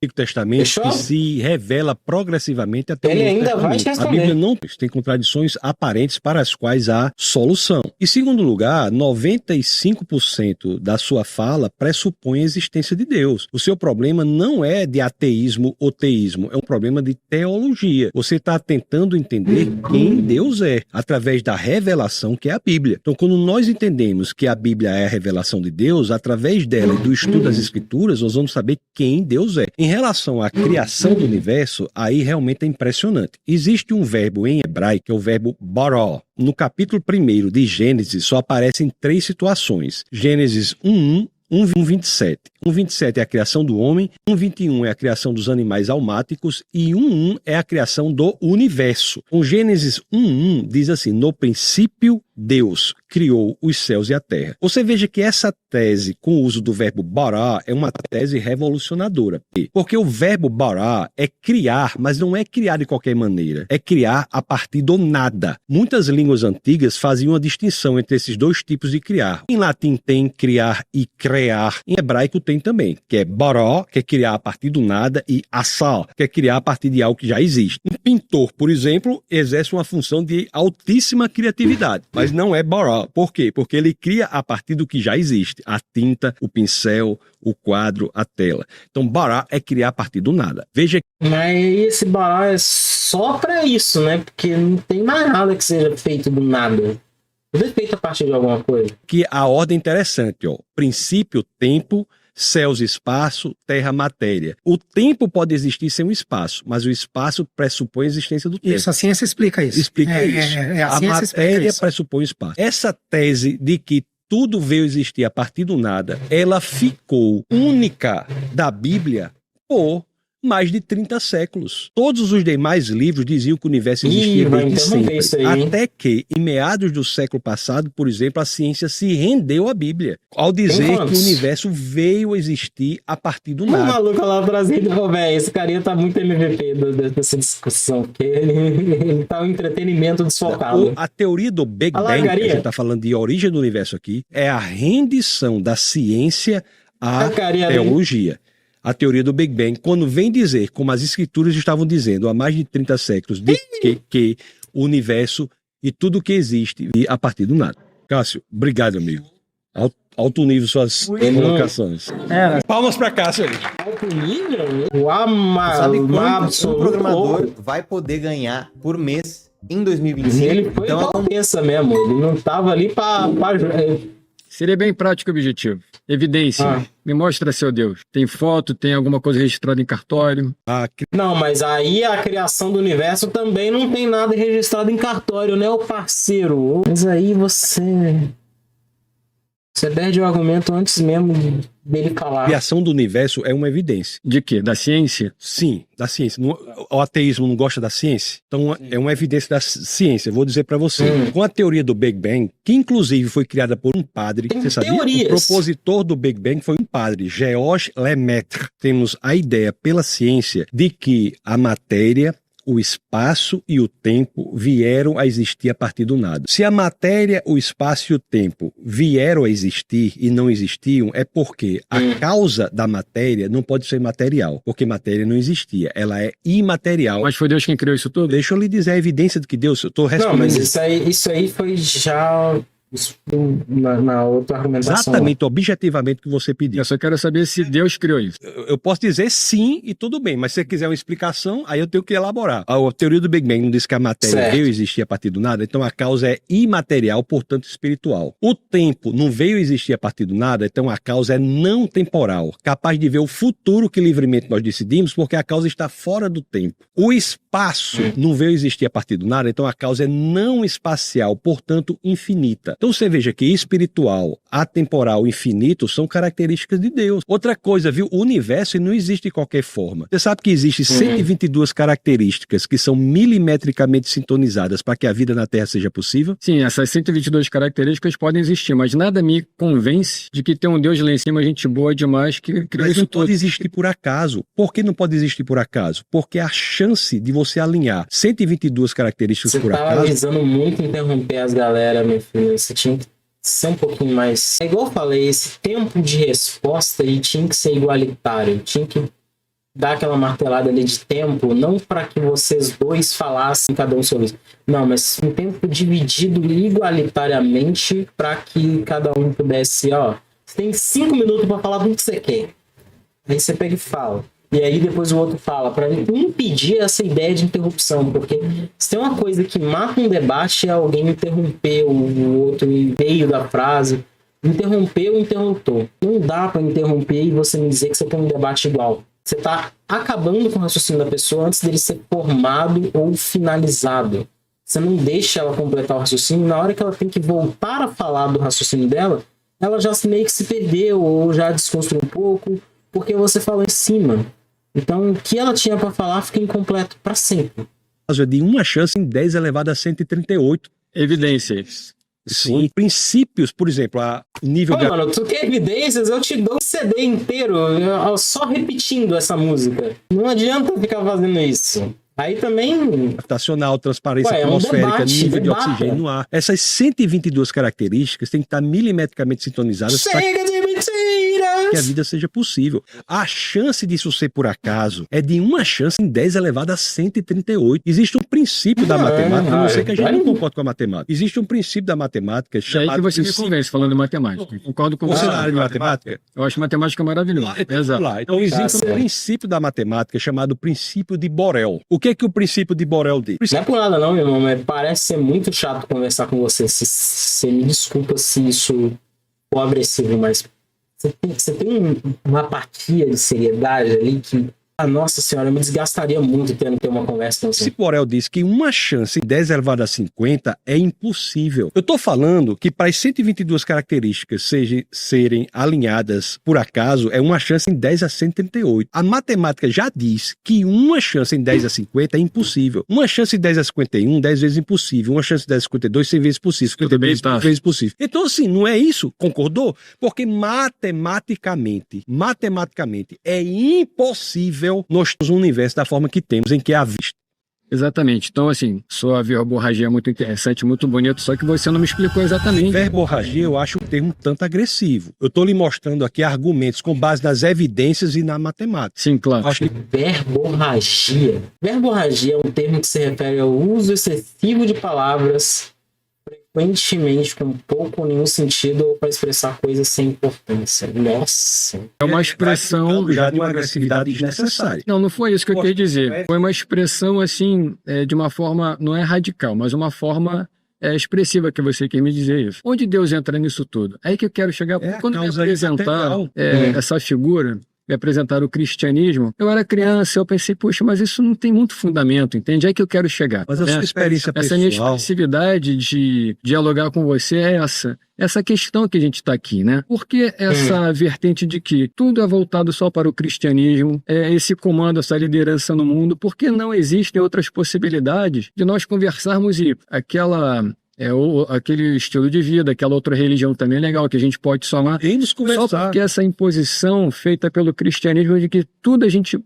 Antigo Testamento que se revela progressivamente até o Novo ainda vai te Testamento. A responder. Bíblia não tem contradições aparentes para as quais há solução. Em segundo lugar, 95% da sua fala pressupõe a existência de Deus. O seu problema não é de ateísmo ou teísmo, é um problema de teologia. Você está tentando entender quem Deus é, através da revelação que é a Bíblia. Então, quando nós entendemos que a Bíblia é a revelação de Deus, através dela e do estudo das Escrituras, nós vamos saber quem Deus é. Em relação à criação do universo, aí realmente é impressionante. Existe um verbo em hebraico, que é o verbo bara. No capítulo 1 de Gênesis, só aparecem 3 situações. Gênesis 1:1, 1:27. 1:27 é a criação do homem, 1:21 é a criação dos animais almáticos e 1:1 é a criação do universo. O Gênesis 1:1 diz assim: no princípio Deus criou os céus e a terra. Você veja que essa tese com o uso do verbo bara é uma tese revolucionadora. Porque o verbo bara é criar, mas não é criar de qualquer maneira. É criar a partir do nada. Muitas línguas antigas faziam uma distinção entre esses dois tipos de criar. Em latim tem criar e crear. Em hebraico tem também, que é bara, que é criar a partir do nada, e assá, que é criar a partir de algo que já existe. Um pintor, por exemplo, exerce uma função de altíssima criatividade, mas não é bara. Por quê? Porque ele cria a partir do que já existe. A tinta, o pincel, o quadro, a tela. Então, bara é criar a partir do nada. Veja. Mas esse bara é só para isso, né? Porque não tem mais nada que seja feito do nada. Tudo é feito a partir de alguma coisa. Que a ordem é interessante, ó. Princípio, tempo, céus, espaço, terra, matéria. O tempo pode existir sem o espaço, mas o espaço pressupõe a existência do tempo. Isso, a ciência explica isso. Explica isso. A matéria pressupõe o espaço. Essa tese de que tudo veio existir a partir do nada, ela ficou única da Bíblia por mais de 30 séculos. Todos os demais livros diziam que o universo existia desde sempre. Até que, em meados do século passado, por exemplo, a ciência se rendeu à Bíblia, ao dizer que o universo veio a existir a partir do nada. O maluco lá trazendo, velho, esse carinha tá muito MVP dessa discussão, porque ele tá um entretenimento desfocado. A teoria do Big Bang, que a gente tá falando de origem do universo aqui, é a rendição da ciência à teologia. A teoria do Big Bang, quando vem dizer, como as escrituras estavam dizendo há mais de 30 séculos, de que o universo e tudo que existe e a partir do nada. Cássio, obrigado, amigo. Alto nível suas colocações. Palmas para Cássio aí. Alto nível? Sabe quanto um programador vai poder ganhar por mês em 2025. Ele foi então, igual pensa mesmo, ele não tava ali pra Seria bem prático e objetivo. Evidência. Me mostra seu Deus. Tem foto, tem alguma coisa registrada em cartório? Não, mas aí a criação do universo também não tem nada registrado em cartório, né, o parceiro? Mas aí você perde o argumento antes mesmo dele falar. A criação do universo é uma evidência. De quê? Da ciência? Sim, da ciência. O ateísmo não gosta da ciência? Então é uma evidência da ciência. Vou dizer para você. Com a teoria do Big Bang, que inclusive foi criada por um padre, você sabia? O propositor do Big Bang foi um padre, Georges Lemaitre. Temos a ideia pela ciência de que a matéria, o espaço e o tempo vieram a existir a partir do nada. Se a matéria, o espaço e o tempo vieram a existir e não existiam, é porque a causa da matéria não pode ser material, porque matéria não existia, ela é imaterial. Mas foi Deus quem criou isso tudo? Deixa eu lhe dizer a evidência de que Deus, eu estou respondendo. Não, mas isso aí foi já na outra argumentação. Exatamente, objetivamente, que você pediu. Eu só quero saber se Deus criou isso. Eu posso dizer sim e tudo bem, mas se você quiser uma explicação, aí eu tenho que elaborar. A teoria do Big Bang não diz que a matéria veio existir a partir do nada, então a causa é imaterial, portanto espiritual. O tempo não veio existir a partir do nada, então a causa é não temporal, capaz de ver o futuro que livremente nós decidimos, porque a causa está fora do tempo. O espaço não veio existir a partir do nada, então a causa é não espacial, portanto infinita. Então você veja que espiritual, atemporal, infinito são características de Deus. Outra coisa, viu? O universo não existe de qualquer forma. Você sabe que existem 122 características que são milimetricamente sintonizadas para que a vida na Terra seja possível? Sim, essas 122 características podem existir, mas nada me convence de que tem um Deus lá em cima, gente boa demais, que criou isso tudo. Mas não pode existir por acaso. Por que não pode existir por acaso? Porque a chance de você alinhar 122 características por acaso... Você tá avisando muito interromper as galera, meu filho. Você tinha que ser um pouquinho mais... É igual eu falei, esse tempo de resposta aí tinha que ser igualitário. Tinha que dar aquela martelada ali de tempo, não para que vocês dois falassem cada um sobre isso. Não, mas um tempo dividido igualitariamente para que cada um pudesse, ó... Você tem 5 minutos para falar tudo que você quer. Aí você pega e fala. E aí depois o outro fala, para impedir essa ideia de interrupção, porque se tem uma coisa que mata um debate é alguém interromper o outro no meio da frase, interromper o interruptor. Não dá para interromper e você me dizer que você tem um debate igual. Você está acabando com o raciocínio da pessoa antes dele ser formado ou finalizado. Você não deixa ela completar o raciocínio, na hora que ela tem que voltar a falar do raciocínio dela, ela já meio que se perdeu ou já desconstruiu um pouco, porque você falou em cima. Então, o que ela tinha para falar fica incompleto para sempre. De uma chance em 10 elevado a 138. Evidências. Sim, princípios, por exemplo, a nível de... Mano, tu quer evidências? Eu te dou um CD inteiro só repetindo essa música. Não adianta ficar fazendo isso. Aí também... Gravitacional, transparência atmosférica, nível de oxigênio no ar. Essas 122 características têm que estar milimetricamente sintonizadas para que a vida seja possível. A chance disso ser por acaso é de uma chance em 10 elevado a 138. Existe um princípio da matemática, eu não sei que a gente não concorda com a matemática. Existe um princípio da matemática chamado... É aí que você me convence falando de matemática. Concordo com você. Você na área de matemática? Eu acho matemática maravilhosa. Exato. Então existe um princípio da matemática chamado princípio de Borel. O que é que o princípio de Borel diz? Não é por nada não, meu irmão, mas parece ser muito chato conversar com você. Você me desculpa se isso for agressivo, mas você tem uma apatia de seriedade ali que, nossa senhora, eu me desgastaria muito tendo que ter uma conversa com você. Se Borel diz que uma chance em 10 elevado a 50 é impossível. Eu estou falando que para as 122 características serem alinhadas por acaso, é uma chance em 10 a 138. A matemática já diz que uma chance em 10 a 50 é impossível. Uma chance em 10 a 51, 10 vezes impossível. Uma chance em 10 a 52, 100 vezes possível. 50 vezes possível. Então, assim, não é isso? Concordou? Porque matematicamente é impossível nós temos um universo da forma que temos, em que é a vista. Exatamente. Então, assim, sua verborragia é muito interessante, muito bonito, só que você não me explicou exatamente. Verborragia eu acho um termo tanto agressivo. Eu estou lhe mostrando aqui argumentos com base nas evidências e na matemática. Sim, claro. Acho que Verborragia é um termo que se refere ao uso excessivo de palavras para frequentemente com pouco ou nenhum sentido ou para expressar coisas sem importância. Nossa. É uma expressão já de uma agressividade desnecessária. Não foi isso que eu queria dizer. Foi uma expressão assim, de uma forma, não é radical, mas uma forma expressiva que você quer me dizer isso. Onde Deus entra nisso tudo? Aí que eu quero chegar, quando me apresentar essa figura, me apresentar o cristianismo, eu era criança, eu pensei, poxa, mas isso não tem muito fundamento, entende? É aí que eu quero chegar. Mas a sua experiência pessoal... Essa minha expressividade de dialogar com você é essa questão que a gente está aqui, né? Por que essa vertente de que tudo é voltado só para o cristianismo, esse comando, essa liderança no mundo, por que não existem outras possibilidades de nós conversarmos e aquele estilo de vida, aquela outra religião também legal, que a gente pode somar. Só porque essa imposição feita pelo cristianismo de que tudo a gente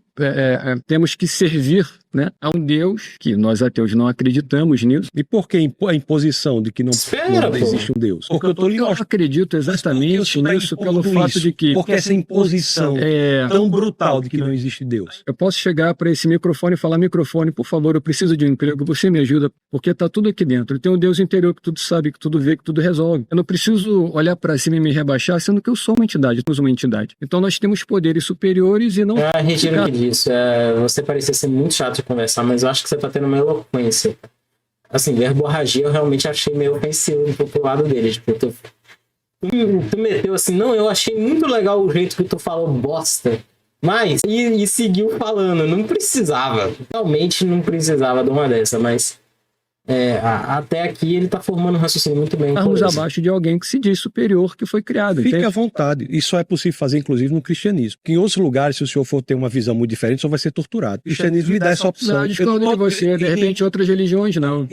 temos que servir, né, a um Deus que nós ateus não acreditamos nisso. E por que a imposição de que não existe um Deus? Porque eu acredito exatamente nisso pelo fato de que... Porque essa imposição tão brutal de que não existe Deus. Eu posso chegar para esse microfone e falar, microfone, por favor, eu preciso de um emprego, você me ajuda, porque está tudo aqui dentro. Tem um Deus interior que tudo sabe, que tudo vê, que tudo resolve. Eu não preciso olhar para cima e me rebaixar, sendo que eu sou uma entidade, somos uma entidade. Então nós temos poderes superiores e não... Isso, você parecia ser muito chato de conversar, mas eu acho que você tá tendo uma eloquência. Assim, verborragia eu realmente achei meio ofensivo pro lado dele. Tipo, tu meteu assim, não, eu achei muito legal o jeito que tu falou bosta, mas, e seguiu falando, não precisava, realmente não precisava de uma dessa, mas até aqui ele tá formando um raciocínio muito bem. Estamos abaixo de alguém que se diz superior, que foi criado. Fique à vontade. Isso só é possível fazer, inclusive, no cristianismo. Porque em outros lugares, se o senhor for ter uma visão muito diferente, só vai ser torturado. O cristianismo lhe dá essa opção. Não, discordo de você. De repente, outras religiões, não.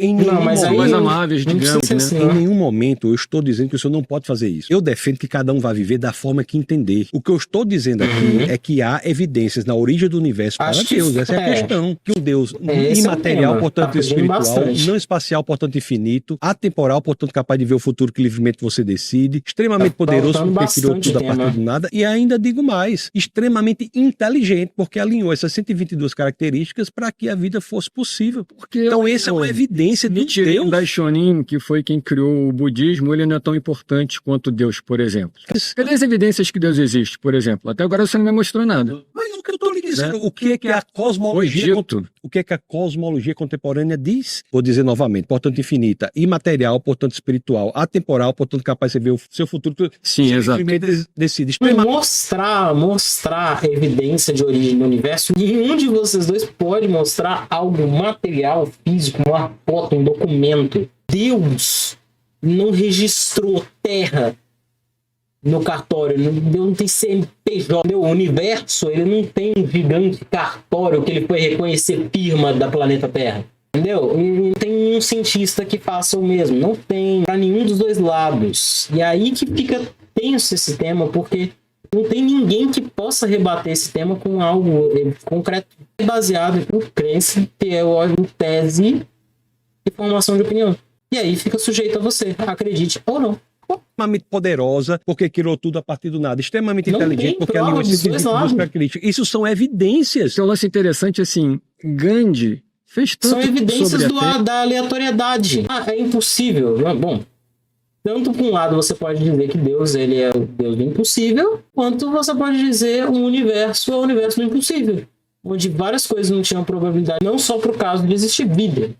Mas são mais amáveis, digamos, né? Assim, em nenhum momento eu estou dizendo que o senhor não pode fazer isso. Eu defendo que cada um vai viver da forma que entender. O que eu estou dizendo aqui é que há evidências na origem do universo para Deus. Essa é a questão. Que um Deus imaterial, portanto espiritual, não espacial, portanto infinito, atemporal, portanto capaz de ver o futuro que livremente você decide, extremamente poderoso, porque criou tudo a partir do nada, e ainda digo mais, extremamente inteligente, porque alinhou essas 122 características para que a vida fosse possível. Então essa é uma evidência de Deus. Daishonin, que foi quem criou o budismo, ele não é tão importante quanto Deus, por exemplo. Cadê as evidências que Deus existe, por exemplo? Até agora você não me mostrou nada. Mas o que eu estou lhe dizendo, o que é que a cosmologia... O que é que a cosmologia contemporânea diz? Vou dizer novamente, portanto infinita, imaterial, portanto espiritual, atemporal, portanto capaz de ver o seu futuro. Sim, exato. Decide. Mostrar evidência de origem do universo, nenhum de vocês dois pode mostrar algo material, físico, uma foto, um documento. Deus não registrou terra no cartório, Deus não tem CNPJ, o universo, ele não tem um gigante cartório que ele foi reconhecer firma da planeta Terra, entendeu? Não tem nenhum cientista que faça o mesmo, não tem para nenhum dos dois lados. E aí que fica tenso esse tema, porque não tem ninguém que possa rebater esse tema com algo concreto, baseado em crença, teórico, tese e formação de opinião. E aí fica sujeito a você, acredite ou não. Extremamente poderosa, porque criou tudo a partir do nada. Extremamente inteligente, porque alinhou esses características. Isso são evidências. Então, um lance interessante, assim, Gandhi fez tanto. São evidências da aleatoriedade. É impossível. Bom, tanto por um lado você pode dizer que Deus ele é o Deus do impossível, quanto você pode dizer o universo é o universo do impossível, onde várias coisas não tinham probabilidade, não só por causa de existir vida.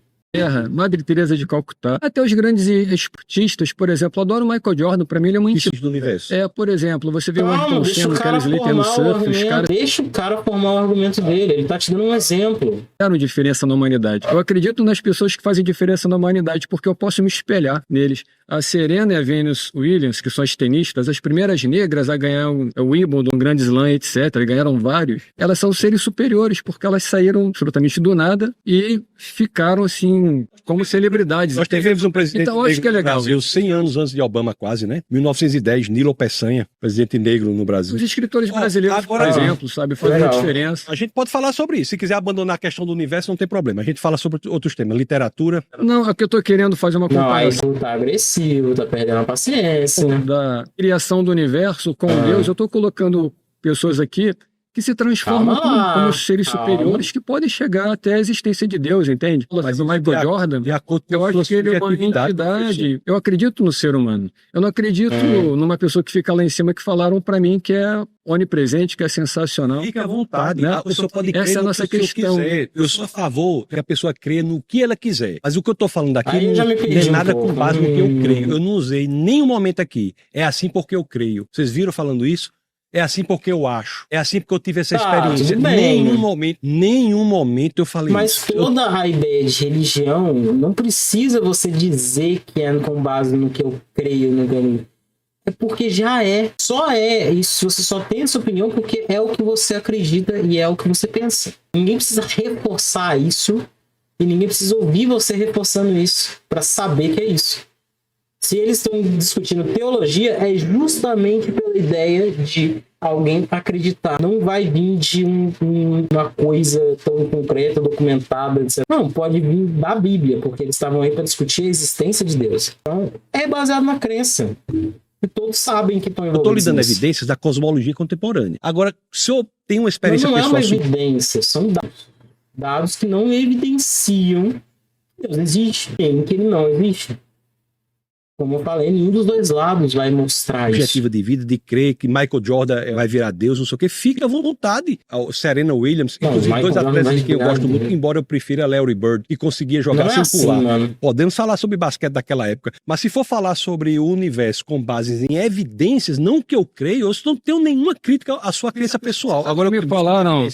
Madre Teresa de Calcutá, até os grandes esportistas, por exemplo, adoro o Michael Jordan, pra mim ele é uma entidade do universo. Por exemplo, você vê o Ayrton Senna, o Kelly Slater no surf, os caras... Deixa o cara formar o argumento dele, ele tá te dando um exemplo. Fizeram diferença na humanidade. Eu acredito nas pessoas que fazem diferença na humanidade, porque eu posso me espelhar neles. A Serena e a Venus Williams, que são as tenistas, as primeiras negras a ganhar o Wimbledon, Grand Slam, etc., ganharam vários, elas são seres superiores, porque elas saíram absolutamente do nada e ficaram, assim, como celebridades. Nós tivemos um presidente então, acho que é legal. no Brasil 100 anos antes de Obama, quase, né? 1910, Nilo Peçanha, presidente negro no Brasil. Os escritores brasileiros, por exemplo, sabe, fazem uma diferença. A gente pode falar sobre isso. Se quiser abandonar a questão do universo, não tem problema. A gente fala sobre outros temas, literatura. Não, é que eu tô querendo fazer uma comparação. Não, tá agressivo, tá perdendo a paciência. Da criação do universo com Deus, eu tô colocando pessoas aqui que se transformam como seres superiores que podem chegar até a existência de Deus, entende? Mas o Michael Jordan, eu acho que ele é uma entidade. Eu acredito no ser humano. Eu não acredito numa pessoa que fica lá em cima que falaram pra mim que é onipresente, que é sensacional. Fica à vontade, né? A pessoa pode crer essa é a no nossa que questão. quiser. Eu sou a favor que a pessoa crê no que ela quiser. Mas o que eu tô falando aqui não tem nada com base no que eu creio. Eu não usei nenhum momento aqui. É assim porque eu creio. Vocês viram falando isso? É assim porque eu acho. É assim porque eu tive essa experiência. Nenhum momento eu falei mas isso. Mas toda a ideia de religião não precisa você dizer que é com base no que eu creio, no que eu... É porque já é. Só é isso. Você só tem essa opinião porque é o que você acredita e é o que você pensa. Ninguém precisa reforçar isso e ninguém precisa ouvir você reforçando isso para saber que é isso. Se eles estão discutindo teologia, é justamente pela ideia de alguém acreditar. Não vai vir de uma coisa tão concreta, documentada, etc. Não, pode vir da Bíblia, porque eles estavam aí para discutir a existência de Deus. Então, é baseado na crença. E todos sabem que estão envolvidos. Eu estou lhe dando evidências da cosmologia contemporânea. Agora, se eu tenho uma experiência pessoal... Não é uma pessoal... evidência, são dados. Dados que não evidenciam que Deus existe, nem que ele não existe. Como eu falei, nenhum dos dois lados vai mostrar isso. Objetiva de vida, de crer que Michael Jordan vai virar Deus, não sei o que. Fica à vontade. A Serena Williams, inclusive dois atletas de quem eu gosto muito, embora eu prefira Larry Bird, que conseguia jogar sem pular. Mano. Podemos falar sobre basquete daquela época, mas se for falar sobre o universo com bases em evidências, não que eu creio, eu não tenho nenhuma crítica à sua crença pessoal. Agora me falaram,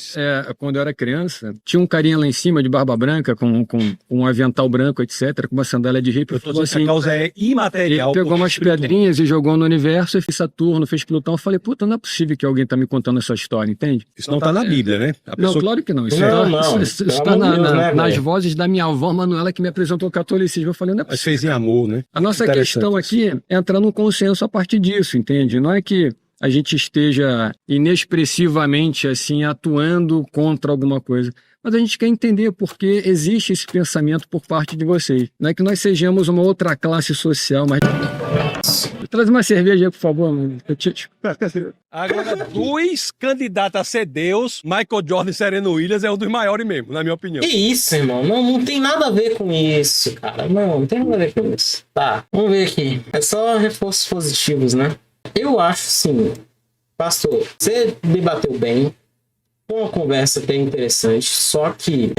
quando eu era criança, tinha um carinha lá em cima de barba branca, com um avental branco, etc., com uma sandália de hippie. Falou assim, a causa é imaterial. Ele pegou umas pedrinhas e jogou no universo, e fez Saturno, fez Plutão. Eu falei, puta, não é possível que alguém tá me contando essa história, entende? Isso não tá na Bíblia, né? Não, claro que não. Isso tá nas vozes da minha avó Manuela, que me apresentou o catolicismo. Eu falei, não é possível. Mas fez em amor, né? A nossa questão aqui é entrar num consenso a partir disso, entende? Não é que a gente esteja inexpressivamente assim atuando contra alguma coisa. Mas a gente quer entender por que existe esse pensamento por parte de vocês. Não é que nós sejamos uma outra classe social, mas... Traz uma cerveja aí, por favor. Mano. Agora, dois candidatos a ser Deus, Michael Jordan e Serena Williams, é um dos maiores mesmo, na minha opinião. Que isso, irmão? Não tem nada a ver com isso, cara. Não tem nada a ver com isso. Tá, vamos ver aqui. É só reforços positivos, né? Eu acho, sim. Pastor, você debateu bem. Foi uma conversa até interessante, só que,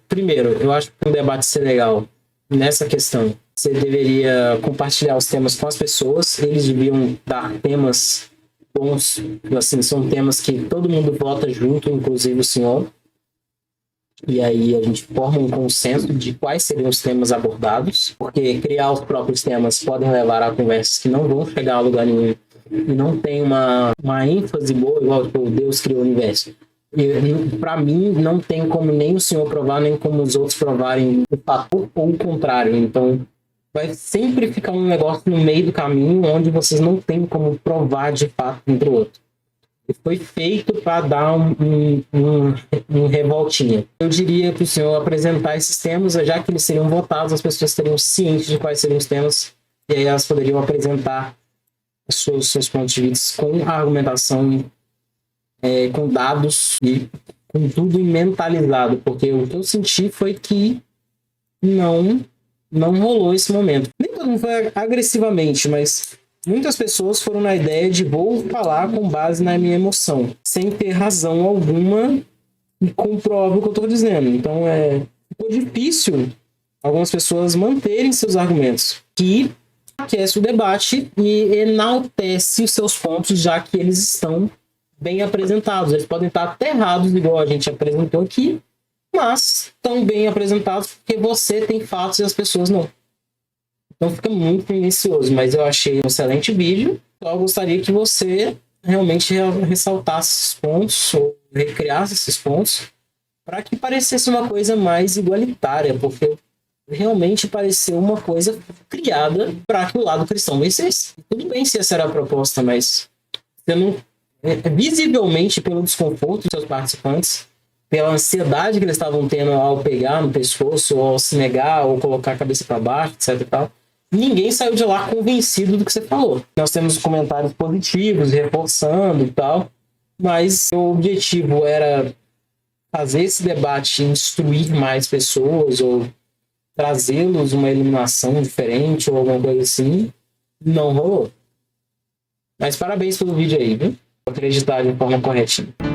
primeiro, eu acho que um debate ser legal nessa questão. Você deveria compartilhar os temas com as pessoas, eles deviam dar temas bons, assim, são temas que todo mundo vota junto, inclusive o senhor. E aí a gente forma um consenso de quais seriam os temas abordados, porque criar os próprios temas podem levar a conversas que não vão chegar a lugar nenhum e não tem uma ênfase boa, igual tipo, Deus criou o universo. Para mim, não tem como nem o senhor provar, nem como os outros provarem o fator ou o contrário. Então, vai sempre ficar um negócio no meio do caminho onde vocês não têm como provar de fato um do outro. E foi feito para dar um revoltinha. Eu diria para o senhor apresentar esses temas, já que eles seriam votados, as pessoas seriam cientes de quais seriam os temas, e aí elas poderiam apresentar seus pontos de vista com a argumentação, com dados e com tudo mentalizado, porque o que eu senti foi que não rolou esse momento. Nem todo mundo foi agressivamente, mas muitas pessoas foram na ideia de vou falar com base na minha emoção, sem ter razão alguma e comprova o que eu estou dizendo. Então ficou difícil algumas pessoas manterem seus argumentos, que aquece o debate e enaltece os seus pontos, já que eles estão bem apresentados. Eles podem estar até errados, igual a gente apresentou aqui, mas estão bem apresentados porque você tem fatos e as pessoas não. Então fica muito tendencioso, mas eu achei um excelente vídeo. Só gostaria que você realmente ressaltasse esses pontos, ou recriasse esses pontos, para que parecesse uma coisa mais igualitária, porque realmente pareceu uma coisa criada para que o lado cristão vencesse. Tudo bem se essa era a proposta, mas você não... visivelmente pelo desconforto dos seus participantes, pela ansiedade que eles estavam tendo ao pegar no pescoço, ou ao se negar, ou colocar a cabeça para baixo, etc e tal, ninguém saiu de lá convencido do que você falou. Nós temos comentários positivos, reforçando e tal, mas o objetivo era fazer esse debate, instruir mais pessoas ou trazê-los uma iluminação diferente ou alguma coisa assim, não rolou. Mas parabéns pelo vídeo aí, viu? Vou acreditar de forma corretinha.